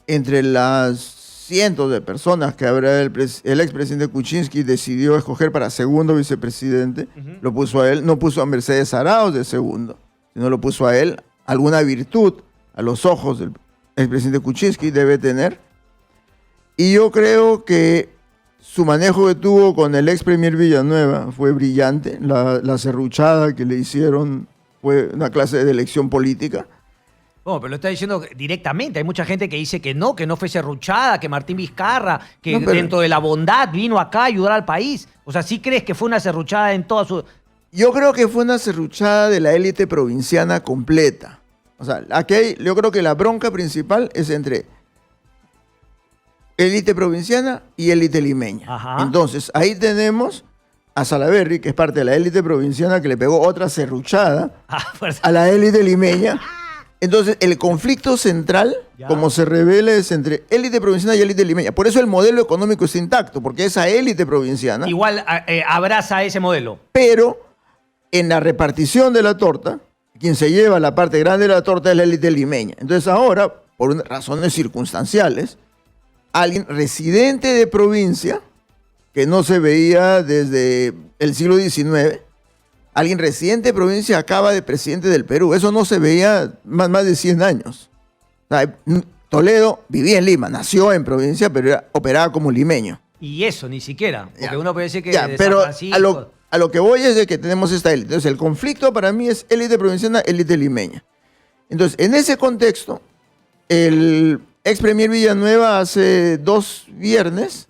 Entre las cientos de personas que habrá el expresidente Kuczynski decidió escoger para segundo vicepresidente, lo puso a él, no puso a Mercedes Arauz de segundo, sino lo puso a él. Alguna virtud a los ojos del expresidente Kuczynski debe tener. Y yo creo que su manejo que tuvo con el ex premier Villanueva fue brillante. La serruchada que le hicieron fue una clase de elección política. No, pero lo está diciendo directamente. Hay mucha gente que dice que no fue serruchada, que Martín Vizcarra, que dentro de la bondad vino acá a ayudar al país. O sea, ¿sí crees que fue una serruchada en toda su...? Yo creo que fue una serruchada de la élite provinciana completa. O sea, yo creo que la bronca principal es entre élite provinciana y élite limeña. Ajá. Entonces, ahí tenemos a Salaverry, que es parte de la élite provinciana, que le pegó otra serruchada a la élite limeña. Entonces, el conflicto central, como se revela, es entre élite provinciana y élite limeña. Por eso el modelo económico está intacto, porque esa élite provinciana... Igual abraza ese modelo. Pero en la repartición de la torta, quien se lleva la parte grande de la torta es la élite limeña. Entonces ahora, por razones circunstanciales, alguien residente de provincia, que no se veía desde el siglo XIX, alguien residente de provincia acaba de presidente del Perú. Eso no se veía más de 100 años. O sea, Toledo vivía en Lima, nació en provincia, pero operaba como limeño. Y eso, ni siquiera. Porque uno puede decir que Ya, de pero San Francisco... a lo que voy es de que tenemos esta élite. Entonces, el conflicto para mí es élite provinciana, élite limeña. Entonces, en ese contexto, el ex premier Villanueva hace 2 viernes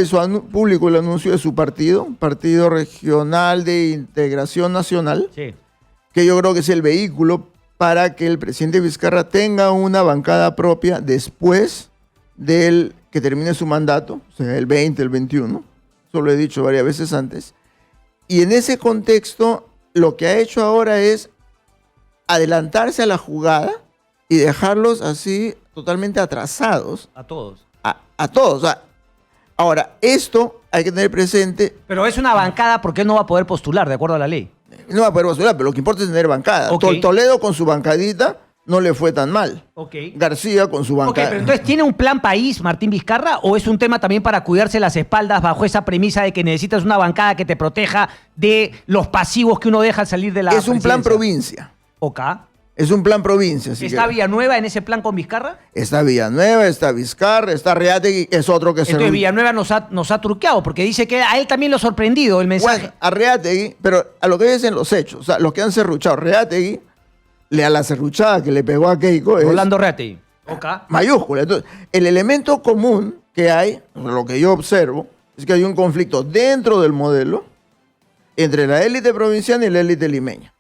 hizo público el anuncio de su Partido Regional de Integración Nacional, que yo creo que es el vehículo para que el presidente Vizcarra tenga una bancada propia después del que termine su mandato, o sea, el 20, el 21, eso lo he dicho varias veces antes, y en ese contexto lo que ha hecho ahora es adelantarse a la jugada y dejarlos así totalmente atrasados. A todos. A todos. O sea, ahora, esto hay que tener presente. Pero es una bancada porque él no va a poder postular, de acuerdo a la ley. No va a poder postular, pero lo que importa es tener bancada. Okay. Toledo con su bancadita no le fue tan mal. García con su bancada. Pero entonces, ¿tiene un plan país Martín Vizcarra o es un tema también para cuidarse las espaldas bajo esa premisa de que necesitas una bancada que te proteja de los pasivos que uno deja al salir de la Es un plan provincia. Ok. Es un plan provincia. ¿Está Villanueva en ese plan con Vizcarra? Está Villanueva, está Vizcarra, está Arreategui, es otro que Entonces Villanueva nos ha truqueado porque dice que a él también lo ha sorprendido el mensaje. Bueno, Arreategui, pero a lo que dicen los hechos, o sea, los que han serruchado, Arreategui, a la serruchada que le pegó a Keiko es Rolando Arreategui. Mayúscula. Entonces, el elemento común que hay, lo que yo observo, es que hay un conflicto dentro del modelo entre la élite provinciana y la élite limeña.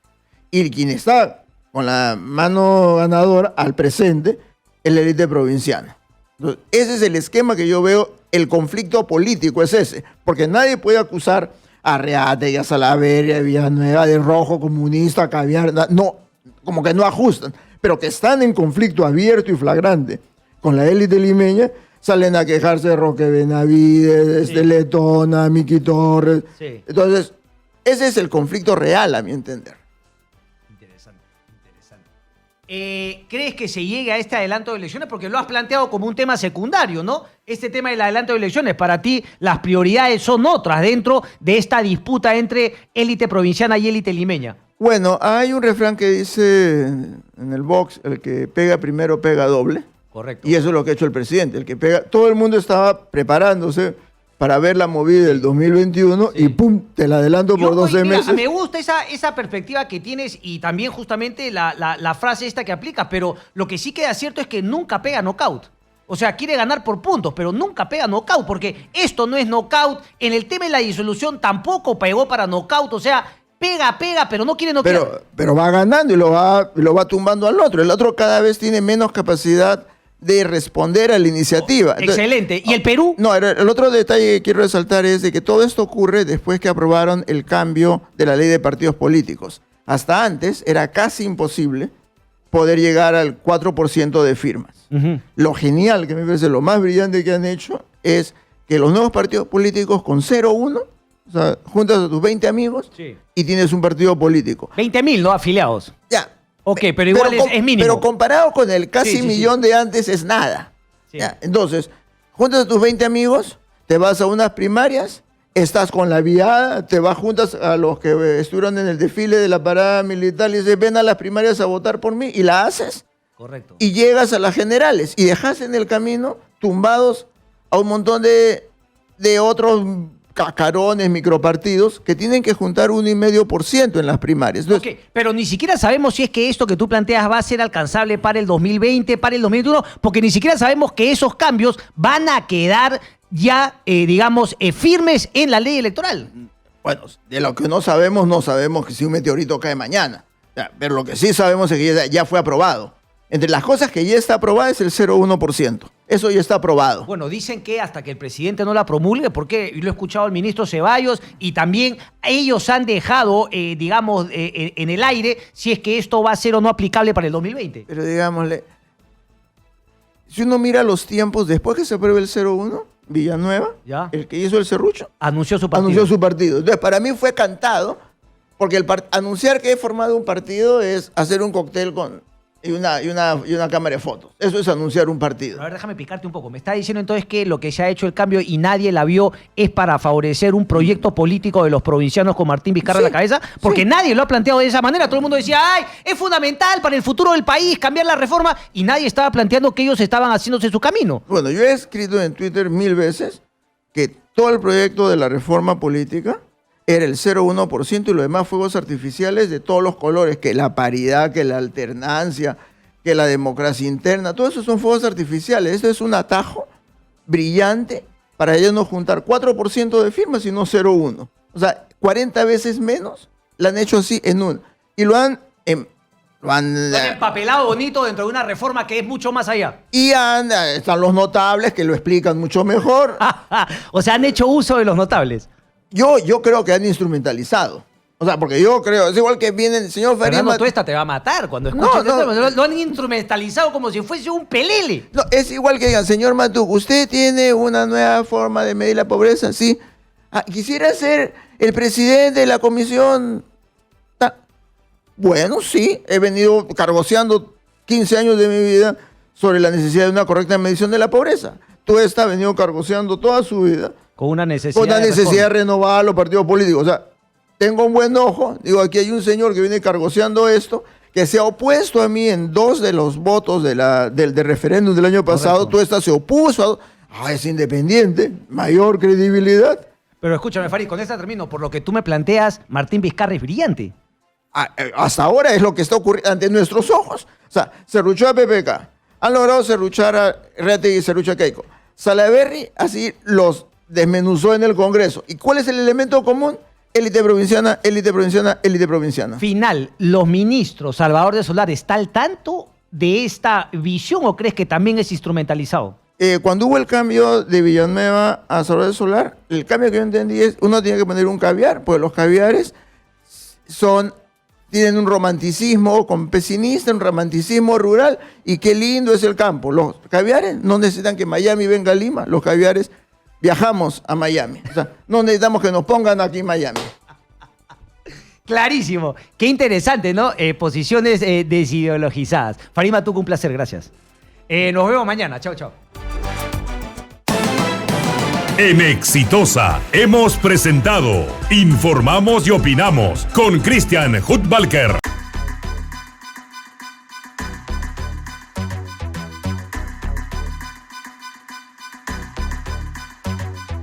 Y quien está con la mano ganadora al presente es la élite provinciana. Entonces, ese es el esquema que yo veo, el conflicto político es ese, porque nadie puede acusar a Arreategui, a Salaverry, a Villanueva de rojo comunista, caviar, no, como que no ajustan, pero que están en conflicto abierto y flagrante con la élite limeña, salen a quejarse de Roque Benavides, de Letona, Miki Torres. Sí. Entonces, ese es el conflicto real, a mi entender. ¿Crees que se llegue a este adelanto de elecciones? Porque lo has planteado como un tema secundario, ¿no? Este tema del adelanto de elecciones, para ti las prioridades son otras dentro de esta disputa entre élite provinciana y élite limeña. Bueno, hay un refrán que dice en el box, el que pega primero pega doble. Correcto. Y eso es lo que ha hecho el presidente, el que pega. Todo el mundo estaba preparándose para ver la movida del 2021 y ¡pum! Te la adelanto por 12 meses. Me gusta esa perspectiva que tienes y también justamente la frase esta que aplicas, pero lo que sí queda cierto es que nunca pega knockout. O sea, quiere ganar por puntos, pero nunca pega knockout, porque esto no es knockout. En el tema de la disolución tampoco pegó para knockout, o sea, pega, pero no quiere knockout. Pero va ganando y lo va tumbando al otro. El otro cada vez tiene menos capacidad de responder a la iniciativa. Excelente. ¿Y el Perú? No, el otro detalle que quiero resaltar es de que todo esto ocurre después que aprobaron el cambio de la ley de partidos políticos. Hasta antes era casi imposible poder llegar al 4% de firmas. Lo genial, que me parece lo más brillante que han hecho, es que los nuevos partidos políticos con 0,1, o sea, juntas a tus 20 amigos y tienes un partido político. 20.000, ¿no? Afiliados. Ya. Ok, pero igual es mínimo. Pero comparado con el casi millón de antes es nada. Ya, entonces, juntas a tus 20 amigos, te vas a unas primarias, estás con la viada, te vas juntas a los que estuvieron en el desfile de la parada militar y dices, ven a las primarias a votar por mí, y la haces. Correcto. Y llegas a las generales y dejas en el camino tumbados a un montón de otros cascarones, micropartidos, que tienen que juntar 1,5% en las primarias. Entonces, pero ni siquiera sabemos si es que esto que tú planteas va a ser alcanzable para el 2020, para el 2021, porque ni siquiera sabemos que esos cambios van a quedar ya, firmes en la ley electoral. Bueno, de lo que no sabemos que si un meteorito cae mañana. Pero lo que sí sabemos es que ya fue aprobado. Entre las cosas que ya está aprobada es el 0,1%. Eso ya está aprobado. Bueno, dicen que hasta que el presidente no la promulgue, porque lo he escuchado al ministro Ceballos, y también ellos han dejado, en el aire, si es que esto va a ser o no aplicable para el 2020. Pero digámosle, si uno mira los tiempos, después que se apruebe el 0,1, Villanueva, el que hizo el serrucho, anunció su partido. Entonces, para mí fue cantado, porque anunciar que he formado un partido es hacer un cóctel y una cámara de fotos. Eso es anunciar un partido. A ver, déjame picarte un poco. Me está diciendo entonces que lo que se ha hecho el cambio y nadie la vio es para favorecer un proyecto político de los provincianos con Martín Vizcarra a la cabeza, porque nadie lo ha planteado de esa manera. Todo el mundo decía, ¡ay, es fundamental para el futuro del país cambiar la reforma! Y nadie estaba planteando que ellos estaban haciéndose su camino. Bueno, yo he escrito en Twitter 1000 veces que todo el proyecto de la reforma política era el 0,1% y los demás fuegos artificiales de todos los colores, que la paridad, que la alternancia, que la democracia interna, todo eso son fuegos artificiales. Esto es un atajo brillante para ellos no juntar 4% de firmas, sino 0,1%. O sea, 40 veces menos la han hecho así en una. Y lo han empapelado bonito dentro de una reforma que es mucho más allá. Y están los notables que lo explican mucho mejor. O sea, han hecho uso de los notables. Yo creo que han instrumentalizado. O sea, porque yo creo, es igual que viene el señor Farid. Fernando Tuesta te va a matar cuando escuches esto. Lo han instrumentalizado como si fuese un pelele. No, es igual que digan, señor Matuk, ¿usted tiene una nueva forma de medir la pobreza? Sí. Quisiera ser el presidente de la comisión. Bueno, sí, he venido cargoseando 15 años de mi vida sobre la necesidad de una correcta medición de la pobreza. Tuesta ha venido cargoseando toda su vida con una necesidad de renovar los partidos políticos. O sea, tengo un buen ojo. Digo, aquí hay un señor que viene cargoseando esto, que se ha opuesto a mí en 2 de los votos del referéndum del año pasado. Tuesta se opuso. Es independiente, mayor credibilidad. Pero escúchame, Farid, con esta termino. Por lo que tú me planteas, Martín Vizcarra es brillante. Hasta ahora es lo que está ocurriendo ante nuestros ojos. O sea, serruchó a PPK. Han logrado serruchar a Reategui y serruchó a Keiko. Salaverry así los desmenuzó en el Congreso. ¿Y cuál es el elemento común? Élite provinciana, élite provinciana, élite provinciana. Final, ¿los ministros Salvador de Solar está al tanto de esta visión o crees que también es instrumentalizado? Cuando hubo el cambio de Villanueva a Salvador de Solar, el cambio que yo entendí es, uno tiene que poner un caviar, porque los caviares tienen un romanticismo campesinista, un romanticismo rural, y qué lindo es el campo. Los caviares no necesitan que Miami venga a Lima, los caviares viajamos a Miami. O sea, no necesitamos que nos pongan aquí en Miami. Clarísimo. Qué interesante, ¿no? Posiciones desideologizadas. Farid Matuk, un placer, gracias. Nos vemos mañana. Chao, chao. En Exitosa hemos presentado Informamos y Opinamos con Christian Hudbalker.